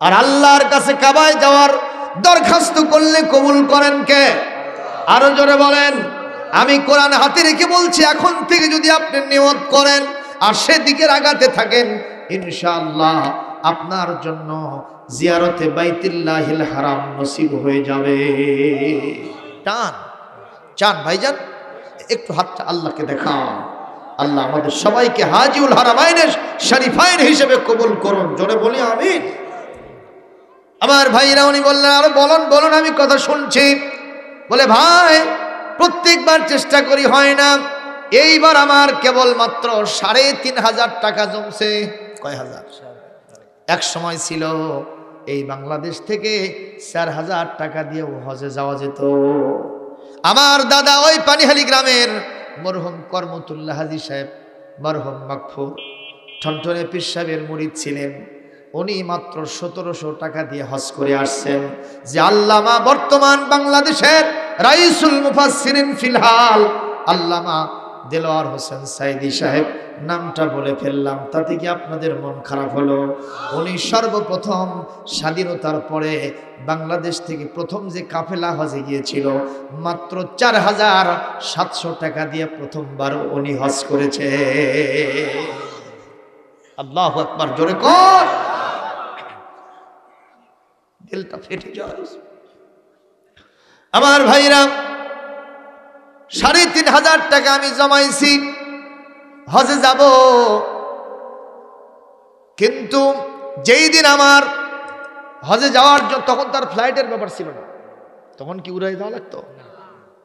আর আল্লাহর কাছে কাবায় যাওয়ার দরখাস্ত করলে কবুল করেন কে? আরো জোরে বলেন। আমি কোরআন হাতে রেখে বলছি, এখন থেকে যদি আপনি নিয়ত করেন আর সেদিকের আগাতে থাকেন, ইনশাআল্লাহ আপনার জন্য জিয়ারতে বাইতুল্লাহিল হারাম নসিব হয়ে যাবে। টান চান ভাইজান, একটু হাতটা আল্লাহকে দেখাও। আল্লাহ আমাদের সবাইকে হাজিউল হারামাইনের শরীফাইন হিসেবে কবুল করুন। জোরে বলি আমিন। আমার ভাইরা উনি বললেন, আরো বলুন বলুন, আমি কথা শুনছি। বলে ভাই প্রত্যেকবার চেষ্টা করি হয় না, এইবার আমার কেবলমাত্র 3,500 টাকা জমছে। কয় হাজার? এক সময় ছিল এই বাংলাদেশ থেকে 4,000 টাকা দিয়েও হজে যাওয়া যেত। আমার দাদা ওই পানিহালি গ্রামের মরহুম করমতুল্লাহ হাজী সাহেব, মরহুম মাগফুর ঠনঠনে পীর সাহেবের মুরিদ ছিলেন। উনি মাত্র 1700 টাকা দিয়ে হজ করে আসছেন। যে আল্লামা বর্তমান বাংলাদেশের রাইসুল মুফাসসিরিন ফিলহাল আল্লামা দেলোয়ার হোসেন সাইদি সাহেব, নামটা বলে ফেললাম, তাতে কি আপনাদের মন খারাপ হলো? উনি সর্বপ্রথম স্বাধীনতার পরে বাংলাদেশ থেকে প্রথম যে কাফেলা হজে গিয়েছিল, মাত্র 4,700 টাকা দিয়ে প্রথমবার উনি হজ করেছে। আল্লাহু আকবার, জোরে কর, দিলটা ফেটে যায়। আমার ভাইরা 3,500 টাকা আমি জমাইছি, হজে যাব, কিন্তু যেই দিন আমার হজে যাওয়ার জন্য, তখন তার ফ্লাইটের ব্যাপার ছিল না, তখন কি উড়াই দেওয়া লাগতো?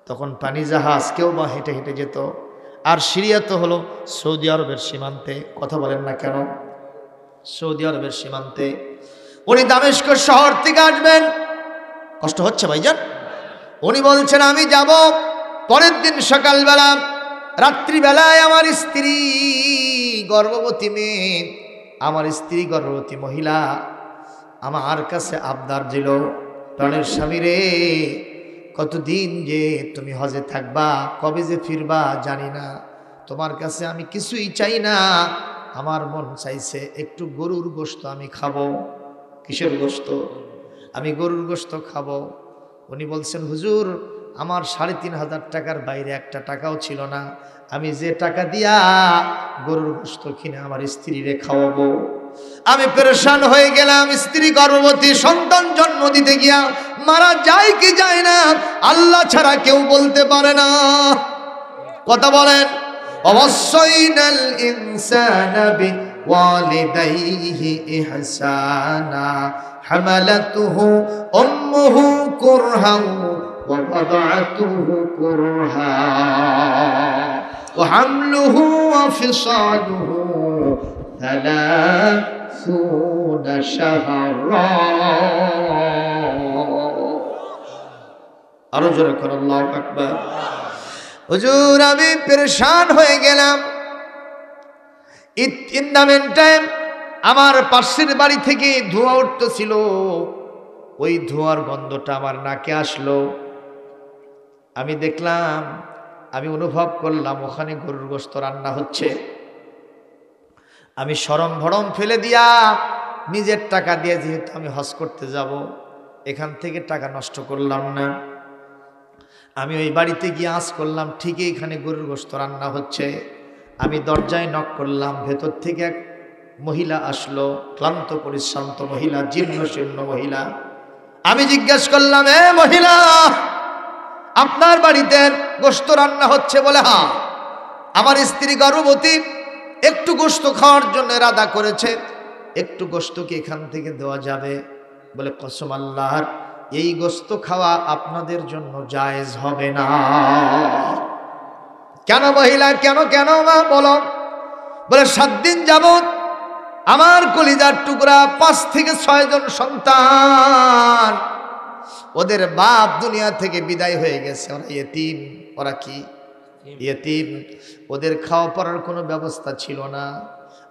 তখন পানি জাহাজ কেউ বা হেঁটে হেঁটে যেত। আর সিরিয়া তো হলো সৌদি আরবের সীমান্তে, কথা বলেন না কেন? সৌদি আরবের সীমান্তে। উনি দামেস্ক শহর থেকে আসবেন, কষ্ট হচ্ছে ভাইজান? উনি বলছেন আমি যাব। পরের দিন সকালবেলা, রাত্রিবেলায় আমার স্ত্রী গর্ভবতী মেয়ে, আমার স্ত্রী গর্ভবতী মহিলা আমার কাছে আবদার দিল, প্রাণের স্বামী রে, কতদিন যে তুমি হজে থাকবা, কবে যে ফিরবা জানি না, তোমার কাছে আমি কিছুই চাই না, আমার মন চাইছে একটু গরুর গোশত আমি খাবো। কিসের গোশত? আমি গরুর গোশত খাবো। উনি বলছেন হুজুর, আমার ৩৫০০ টাকার বাইরে একটা টাকাও ছিল না, আমি যে টাকা দিয়া গরুর গোশত কিনে আমার স্ত্রীরে খাওয়াবো। আমি পেরেশান হয়ে গেলাম। স্ত্রী গর্ভবতী, সন্তান জন্ম দিতে গিয়া মারা যায় কি যায় না আল্লাহ ছাড়া কেউ বলতে পারে না। কথা বলেন। অবশ্যইনাল ইনসানা বিওয়ালিদাইহি ইহসানা হামালাতুহু উম্মুহু কুরহা ওয়া ওয়াদাআতুহু কুরহা ওয়া হামলুহু ওয়া ফিসালুহু 30 শাহরা। আরো জোরে করে আল্লাহু আকবার। হুজুর আমি পেরেশান হয়ে গেলাম। ইন দ্য মেন টাইম আমার পাশের বাড়ি থেকে ধোঁয়া উঠতেছিল, ওই ধোঁয়ার গন্ধটা আমার নাকে আসলো। আমি দেখলাম, আমি অনুভব করলাম ওখানে গরুর গোশত রান্না হচ্ছে। আমি শরম ভরম ফেলে দিয়া নিজের টাকা দিয়ে, যেহেতু আমি হজ করতে যাব, এখান থেকে টাকা নষ্ট করলাম না। আমি ওই বাড়িতে গিয়ে আঁচ করলাম, ঠিকই এখানে গরুর গোশত রান্না হচ্ছে। আমি দরজায় নক করলাম, ভেতর থেকে এক মহিলা আসলো, ক্লান্ত পরিশ্রান্ত মহিলা, জীর্ণ শীর্ণ মহিলা। আমি জিজ্ঞেস করলাম, এ মহিলা, আপনার বাড়িতে গোশত রান্না হচ্ছে? বলে হ্যাঁ, আমার স্ত্রী গর্ভবতী, একটু গোশত খাওয়ার জন্য ইরাদা করেছে, একটু গোশত কি এখান থেকে দেওয়া যাবে? বলে কসম আল্লাহর, এই গোশত খাওয়া আপনাদের জন্য জায়েজ হবে না। কেন মহিলা? কেন কেন মা বলো? বলে 7 দিন যাবত আমার কলিজার টুকরা 5 থেকে 6 জন সন্তান, ওদের বাপ দুনিয়া থেকে বিদায় হয়ে গেছে, ওরা ইয়েতিম। ওরা কি ইয়েতিম? ওদের খাওয়া পড়ার কোনো ব্যবস্থা ছিল না।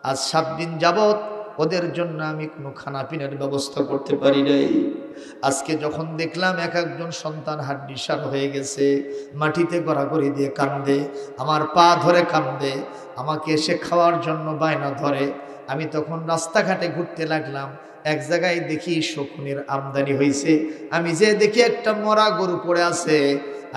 আজ 7 দিন যাবত ওদের জন্য আমি কোনো খানা পিনার ব্যবস্থা করতে পারি নাই। আজকে যখন দেখলাম এক একজন সন্তান হাড্ডিসার হয়ে গেছে, মাটিতে গড়াগড়ি দিয়ে কান্দে, আমার পা ধরে কান্দে, আমাকে এসে খাওয়ার জন্য বায়না ধরে। আমি তখন রাস্তাঘাটে ঘুরতে লাগলাম, এক জায়গায় দেখি শকুনের আমদানি হয়েছে। আমি যে দেখি একটা মরা গরু পড়ে আছে,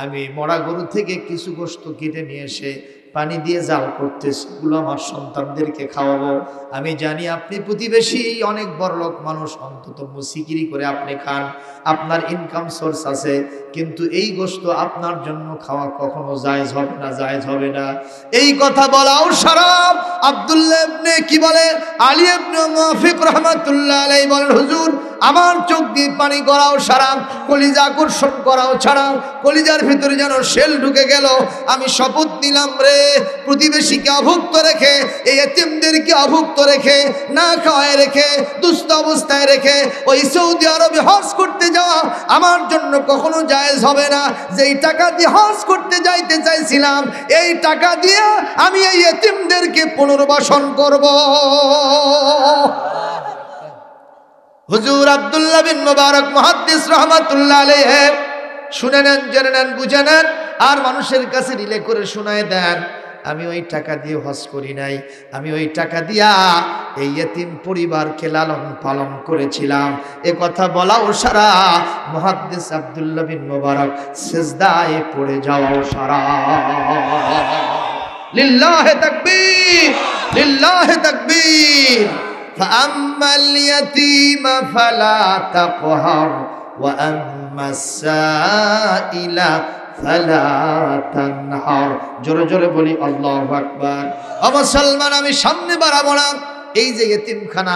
আমি মরা গরু থেকে কিছু গোশত কেটে নিয়ে এসে পানি দিয়ে জাল করতেছি, এগুলো আমার সন্তানদেরকে খাওয়াবো। আমি জানি আপনি প্রতিবেশী, অনেক বড়লোক মানুষ, অন্তত মুসিকিরি করে আপনি খান, আপনার ইনকাম সোর্স আছে, কিন্তু এই গোশত আপনার জন্য খাওয়া কখনো জায়েজ হবে না, জায়েজ হবে না। এই কথা বলাও শরাব। আব্দুল্লাহ ইবনে কি বলে, আলী ইবনে মুওয়াফিক রাহমাতুল্লাহ আলাইহি বলেন, হুজুর আমার চোখ দিয়ে পানি গড়াও শরাব, কলিজা আকর্ষণ করাও ছাড়াও, কলিজার ভিতরে যেন শেল ঢুকে গেল। আমি শপথ নিলাম রে, প্রতিবেশীকে অভুক্ত রেখে, এই এতিমদেরকে অভুক্ত রেখে, না খাওয়ায় রেখে, দুস্থ অবস্থায় রেখে ওই সৌদি আরবে হজ করতে যাওয়া আমার জন্য কখনো জায়েজ হবে না। যেই টাকা দিয়ে হজ করতে যাইতে চাইছিলাম, এই টাকা দিয়ে আমি এই এতিমদেরকে পুনর্বাসন করব। হুজুর আব্দুল্লাহ বিন মুবারক মুহাদ্দিস রাহমাতুল্লাহ আলাইহি শুনে নেন, জেনে নেন, বুঝে নেন, আর মানুষের কাছে রিলে করে শোনায় দেন। আমি ওই টাকা দিয়ে হজ করি নাই, আমি ওই টাকা দিয়া এই ইয়েতিম পরিবারকে লালন পালন করেছিলাম। এ কথা বলাও সারা, মুহাদ্দিস আব্দুল্লাহ বিন মুবারক সিজদায় পড়ে যাওয়াও সারা। লিল্লাহি তাকবীর, লিল্লাহি তাকবীর। فأما اليتيم فلا تقهر وأما السائل فلا تنهر। জোরে জোরে বলি আল্লাহু আকবার। ও মুসলমান, আমি সামনে বাড়াবো না। এই যে এতিমখানা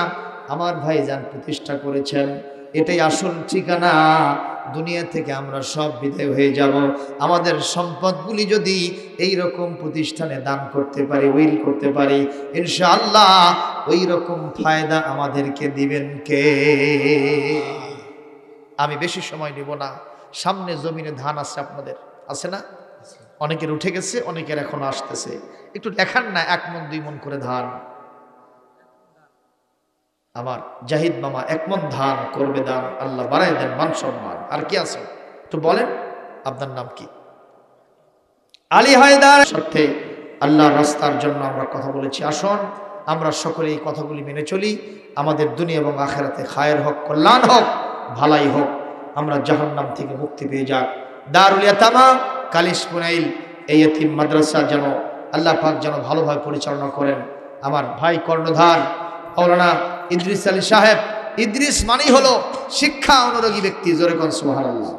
আমার ভাইজান প্রতিষ্ঠা করেছেন, এটাই আসল ঠিকানা। দুনিয়া থেকে আমরা সব বিদায় হয়ে যাব। আমাদের সম্পদগুলি যদি এই রকম প্রতিষ্ঠানে দান করতে পারি, উইল করতে পারি, ইনশাআল্লাহ ওই রকম ফায়দা আমাদেরকে দিবেন কে? আমি বেশি সময় নিব না। সামনে জমিনে ধান আছে, আপনাদের আছে না? অনেকের উঠে গেছে, অনেকের এখনো আসতেছে। একটু দেখান না, 1 মণ 2 মণ করে ধান। আমার জাহিদ মামা 1 মণ ধান করবে দান, আল্লাহ বাড়াই দেন মান সম্মান। আর কি আছে একটু বলেন, আপনার নাম কি? আলী হায়দার। স্বার্থে আল্লাহর রাস্তার জন্য আমরা কথা বলেছি। আসুন আমরা সকলে এই কথাগুলি মেনে চলি। আমাদের দুনিয়া এবং আখিরাতে খায়ের হোক, কল্যাণ হোক, ভালাই হোক, আমরা জাহান্নাম থেকে মুক্তি পেয়ে যাক। দারুল ইয়াতামা কালিশ পুনাইল এই এতিম মাদ্রাসা যেন আল্লাহ পাক যেন ভালোভাবে পরিচালনা করেন। আমার ভাই কর্ণধার মাওলানা ইদ্রিস আলী সাহেব। ইদ্রিস মানেই হলো শিক্ষা অনুরাগী ব্যক্তি। জোরে কোন সুবহানাল্লাহ,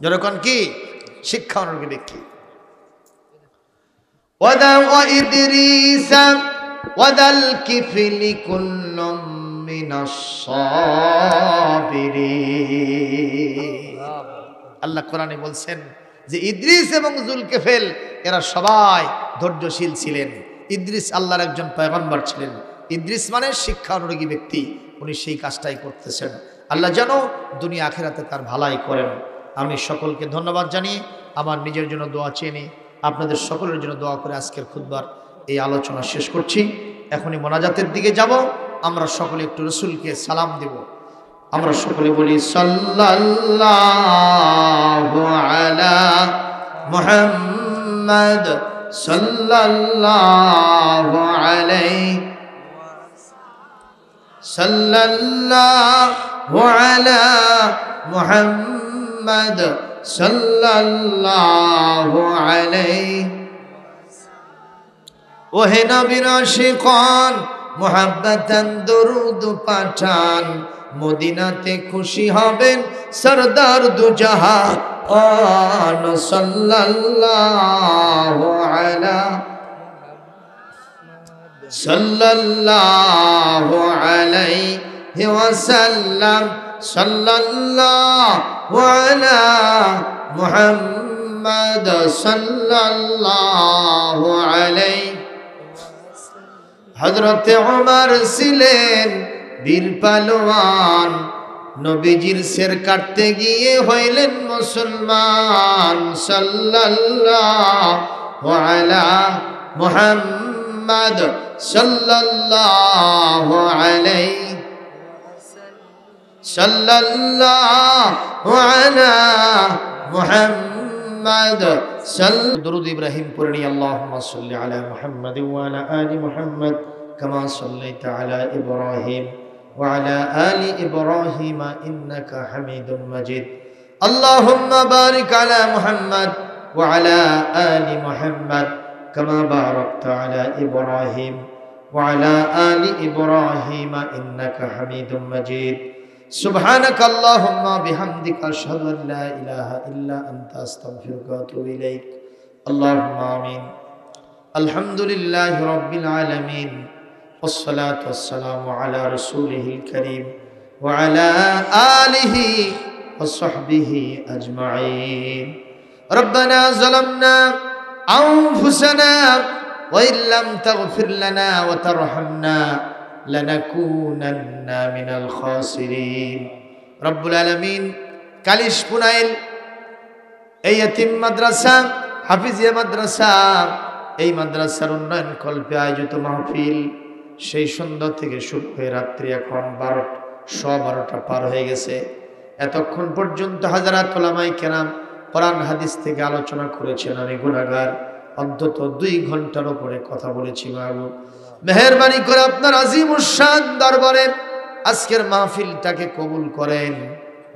জোরে কোন কি? শিক্ষা অনুরাগী ব্যক্তি। ওয়াদা ওয়া ইদ্রিস ওয়াদাল কিফলি কুল্লুম মিনাস সাবিরিন। আল্লাহ কোরআনে বলছেন যে ইদ্রিস এবং জুলকেফেল এরা সবাই ধৈর্যশীল ছিলেন। ইদ্রিস আল্লাহর একজন পয়গম্বর ছিলেন। ইদ্রিস মানে শিক্ষা অনুরাগী ব্যক্তি, উনি সেই কাজটাই করতেছেন। আল্লাহ যেন দুনিয়া আখিরাতে তার ভালাই করেন। আমি সকলকে ধন্যবাদ জানিয়ে আমার নিজের জন্য দোয়া চেয়ে নিই, আপনাদের সকলের জন্য দোয়া করে আজকের খুতবার এই আলোচনা শেষ করছি। এখনই মোনাজাতের দিকে যাব। আমরা সকলে একটু রাসূলকে সালাম দেব। আমরা সকলে বলি সাল্লাল্লাহু আলা মুহাম্মদ সাল্লাল্লাহু আলাইহি সাল্লাল্লাহু আলা মুহাম্মদ সাল্লাল্লাহু আলাইহি। ওহে নবীর আশিকান মুহাব্বতান দরুদ পাঠান, মদিনাতে খুশি হবেন সরদার দু জাহান সাল্লাল্লাহু আলা সাল্লাল্লাহু আলাইহি ওয়াসাল্লাম সাল্লাল্লাহু আলা মুহাম্মদ সাল্লাল্লাহু আলাইহি। হযরতে ওমর ছিলেন বীর পালোয়ান, নবীজির শের কাটতে গিয়ে হইলেন মুসলমান সাল্লাল্লাহু আলা মুহাম্মদ সাল্লাল্লাহু আলাইহি সাল্লাল্লাহু আলা মুহাম্মদ দরুদ ইব্রাহিম পড়ে নি। আল্লাহুম্মা সাল্লি আলা মুহাম্মাদ ওয়া আলা আলি মুহাম্মাদ কামা সাল্লাইতা আলা ইব্রাহিম ওয়া আলা আলি ইব্রাহিম ইন্নাকা হামিদুম মাজিদ। আল্লাহুম্মা বারিক আলা মুহাম্মাদ ওয়া আলা আলি মুহাম্মাদ কামা বারাকতা আলা ইব্রাহিম ওয়া আলা আলি ইব্রাহিম ইন্নাকা হামিদুম মাজিদ। সুবহানাকা আল্লাহুম্মা বিহামদিকা আশহাদু আল লা ইলাহা ইল্লা আনতা আস্তাগফিরুকা ওয়া আতুবু ইলাইক। আল্লাহুম্মা আমিন। আলহামদুলিল্লাহি রাব্বিল আলামিন والصلاة والسلام على رسوله الكريم وعلى آله وصحبه أجمعين. ربنا ظلمنا أنفسنا وإن لم تغفر لنا وترحمنا لنكونن من الخاسرين. رب العالمين কালিশ পুনাইল এই এতিম মাদ্রাসা, হাফিজিয়া মাদ্রাসা, এই মাদ্রাসার উন্নয়ন কল্পে আয়োজিত মাহফিল সেই সন্ধ্যা থেকে শুরু হয়ে রাত্রি এখন 12টা পার হয়ে গেছে। এতক্ষণ পর্যন্ত হাজারাত উলামায়ে কেরাম কোরআন হাদিস থেকে আলোচনা করেছেন। আমি গুনাহগার, অন্তত 2 ঘন্টার উপরে কথা বলেছি। মাহবুব মেহেরবানি করে আপনার আজিমুশ শান দরবারে আজকের মাহফিলটাকে কবুল করেন।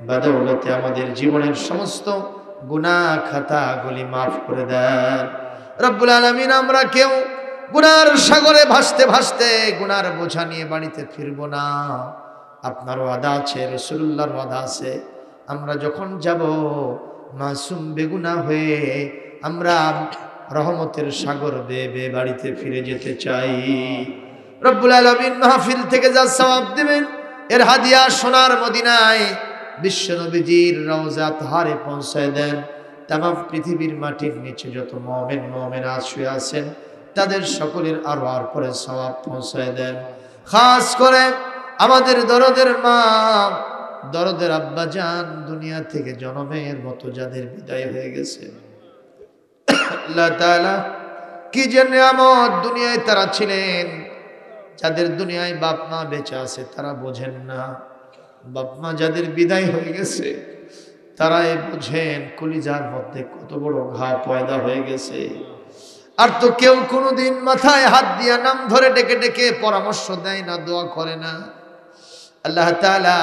বদৌলতে আমাদের জীবনের সমস্ত গুনাহ খাতাগুলি মাফ করে দেন রব্বুল আলামিন। আমরা কেউ গুনার সাগরে ভাসতে ভাসতে গুনার বোঝা নিয়ে বাড়িতে ফিরব না। আপনার ওয়াদা আছে, রাসূলুল্লাহর ওয়াদা আছে, আমরা যখন যাব মাসুম বেগুনাহ হয়ে আমরা রহমতের সাগর বেয়ে বেয়ে বাড়িতে ফিরে যেতে চাই। রব্বুল আলামিন মাহফিল থেকে যা সওয়াব দিবেন এর হাদিয়া সোনার মদিনায় বিশ্বনবীজির রওজা তাহারে পৌঁছায় দেন। তামাম পৃথিবীর মাটির নিচে যত মুমিন মুমিনাত শুয়ে আছেন তাদের সকলের আরওয়ার পরে সওয়াব পৌঁছায় দেন। খাস করে আমাদের দরদের মা, দরদের আব্বা জান দুনিয়া থেকে জনমের মতো যাদের বিদায় হয়ে গেছে, আল্লাহ তাআলা কি যে নিয়ামত দুনিয়ায় তারা ছিলেন, যাদের দুনিয়ায় বাপ মা বেঁচে আছে তারা বোঝেন না। বাপ মা যাদের বিদায় হয়ে গেছে তারাই বোঝেন কলিজার মধ্যে কত বড় ঘা পয়দা হয়ে গেছে। আর তো কেউ কোনোদিন মাথায় হাত দিয়া নাম ধরে ডেকে ডেকে পরামর্শ দেয় না, দোয়া করে না। আল্লাহ তাআলা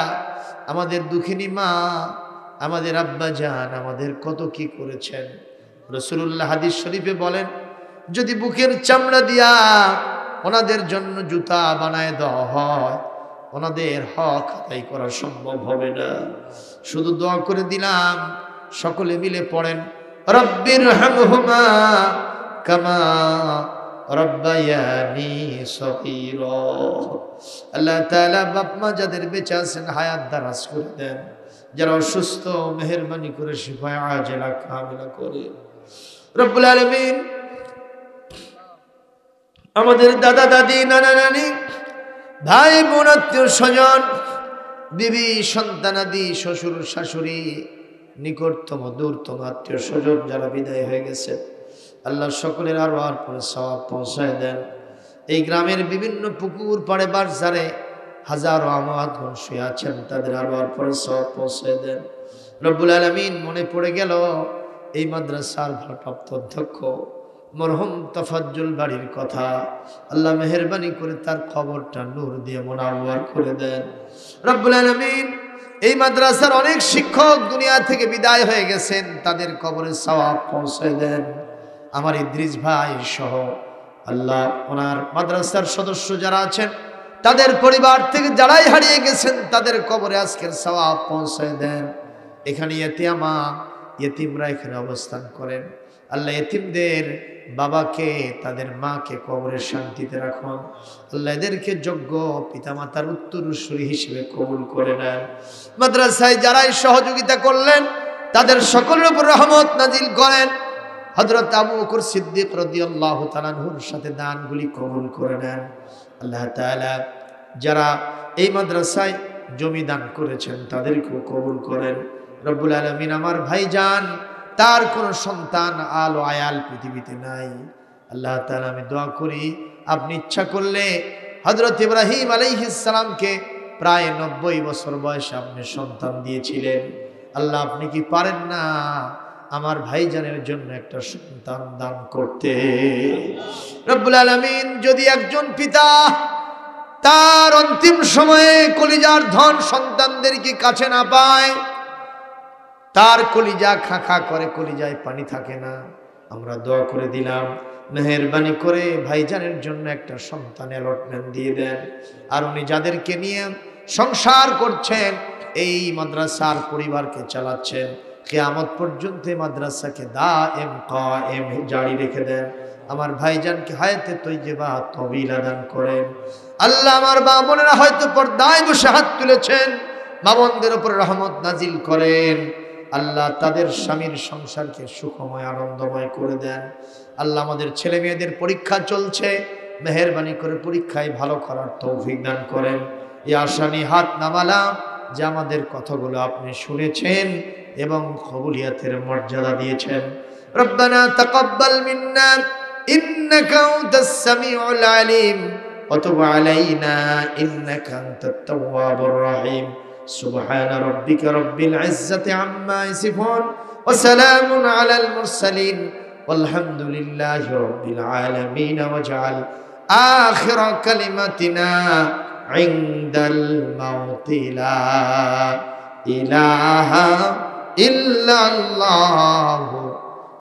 আমাদের দুঃখিনী মা, আমাদের আব্বা জান আমাদের কত কি করেছেন। রাসূলুল্লাহ হাদিস শরীফে বলেন, যদি বুকের চামড়া দিয়া ওনাদের জন্য জুতা বানায় দেওয়া হয়, ওনাদের হক আদায় করা সম্ভব হবে না। শুধু দোয়া করে দিলাম, সকলে মিলে পড়েন, রব্বির হামহুমা কামা রব্বায়ানি সগীরা। আল্লাহ তাআলা বাপ মা যাদের বেঁচে আছেন হায়াত দারাজ করে দেন, যারা অসুস্থ মেহেরবানি করে শিফায়ে আজেলা কামিলা করে। রব্বুল আলামিন আমাদের দাদা দাদি নানা নানি ভাই বোন আত্মীয় স্বজন বিবি সন্তানাদি শ্বশুর শাশুড়ি নিকটতম দূরতম আত্মীয় স্বজন যারা বিদায় হয়ে গেছে আল্লাহ সকলের আরওয়ার পরে সওয়াব পৌঁছায় দেন। এই গ্রামের বিভিন্ন পুকুর পাড়ে বাজারে হাজারো আমওয়াতগণ শুয়ে আছেন, তাদের আরওয়ার পরে সওয়াব পৌঁছায় দেন। রব্বুল আলামিন মনে পড়ে গেল এই মাদ্রাসার ভারপ্রাপ্ত অধ্যক্ষ মরহুম তাফাজ্জুল বাড়ির কথা। আল্লাহ মেহেরবানি করে তার কবরটা নূর দিয়ে মুনাওয়ার করে দেন। রব্বুল আলামিন এই মাদ্রাসার অনেক শিক্ষক দুনিয়া থেকে বিদায় হয়ে গেছেন, তাদের কবরে সওয়াব পৌঁছায় দেন। আমার ইদ্রিস ভাই সহ আল্লাহ ওনার মাদ্রাসার সদস্য যারা আছেন তাদের পরিবার থেকে যারাই হারিয়ে গেছেন তাদের কবরে আজকের সওয়াব পৌঁছায় দেন। এখানে ইয়েতিমা ইয়েতিমরা এখানে অবস্থান করেন, আল্লাহ ইয়েতিমদের বাবাকে তাদের মাকে কবরের শান্তিতে রাখুন। আল্লাহ এদেরকে যোগ্য পিতামাতার উত্তরসূরি হিসেবে কবুল করে নেন। মাদ্রাসায় যারাই সহযোগিতা করলেন তাদের সকলের উপর রহমত নাজিল করেন। হযরত আবু বকর সিদ্দিক রাদিয়াল্লাহু তাআলা আনহুর সাথে দানগুলি কবুল করে নেন। আল্লাহ তাআলা যারা এই মাদ্রাসায় জমি দান করেছেন তাদেরকেও কবুল করেন। রব্বুল আলামিন আমার ভাইজান তার কোন সন্তান আল ও আয়াল পৃথিবীতে নাই। আল্লাহ তাআলা আমি দোয়া করি আপনি ইচ্ছা করলে হযরত ইব্রাহিম আলাইহিস সালামকে প্রায় 90 বছর বয়সে আপনি সন্তান দিয়েছিলেন। আল্লাহ আপনি কি পারেন না আমার ভাইজানের জন্য একটা সন্তান দান করতে? রব্বুল আলামিন যদি একজন পিতা তার অন্তিম সময়ে কলিজার ধন সন্তানদেরকে কাছে না পায়, তার কলিজা খাঁখা করে, কলিজায় পানি থাকে না। আমরা দোয়া করে দিলাম মেহেরবানি করে ভাইজানের জন্য একটা সন্তান অ্যালটমেন্ট দিয়ে দেন। আর উনি যাদেরকে নিয়ে সংসার করছেন, এই মাদ্রাসার পরিবারকে চালাচ্ছেন, কিয়ামত পর্যন্ত মাদ্রাসাকে দায়েম কায়েম জারি রেখে দেন। আমার ভাইজানকে হায়াতে তৈয়বা তওয়িলা দান করেন। আল্লাহ আমার মা বোনেরা হয়তো পর্দায় বসে হাত তুলেছেন, মা বোনদের উপর রহমত নাজিল করেন। আল্লাহ তাদের স্বামীর সংসারকে সুখময় আনন্দময় করে দেন। আল্লাহ আমাদের ছেলে মেয়েদের পরীক্ষা চলছে, মেহেরবানি করে পরীক্ষায় ভালো করার তৌফিক দান করেন। এই আশা নিয়ে হাত নামালাম যে আমাদের কথাগুলো আপনি শুনেছেন এবং কবুলিয়াতের মর্যাদা দিয়েছেন। রব্বানা তাকাব্বাল মিন্না ইন্নাকা আনতাস সামিউল আলিম ওয়া তুব আলাইনা ইন্নাকা আনতাত তাওয়াবুর রহিম। সুবহান রাব্বিকা রাব্বিল ইজ্জাতি আম্মা ইয়াসিফুন ওয়া সালামুন আলাল মুরসালিন ওয়ালহামদুলিল্লাহি রাব্বিল আলামিন। ওয়াজআল আখিরা কালিমাতিনা ইনদাল মাউতি লা ইলাহা ইল্লাল্লাহু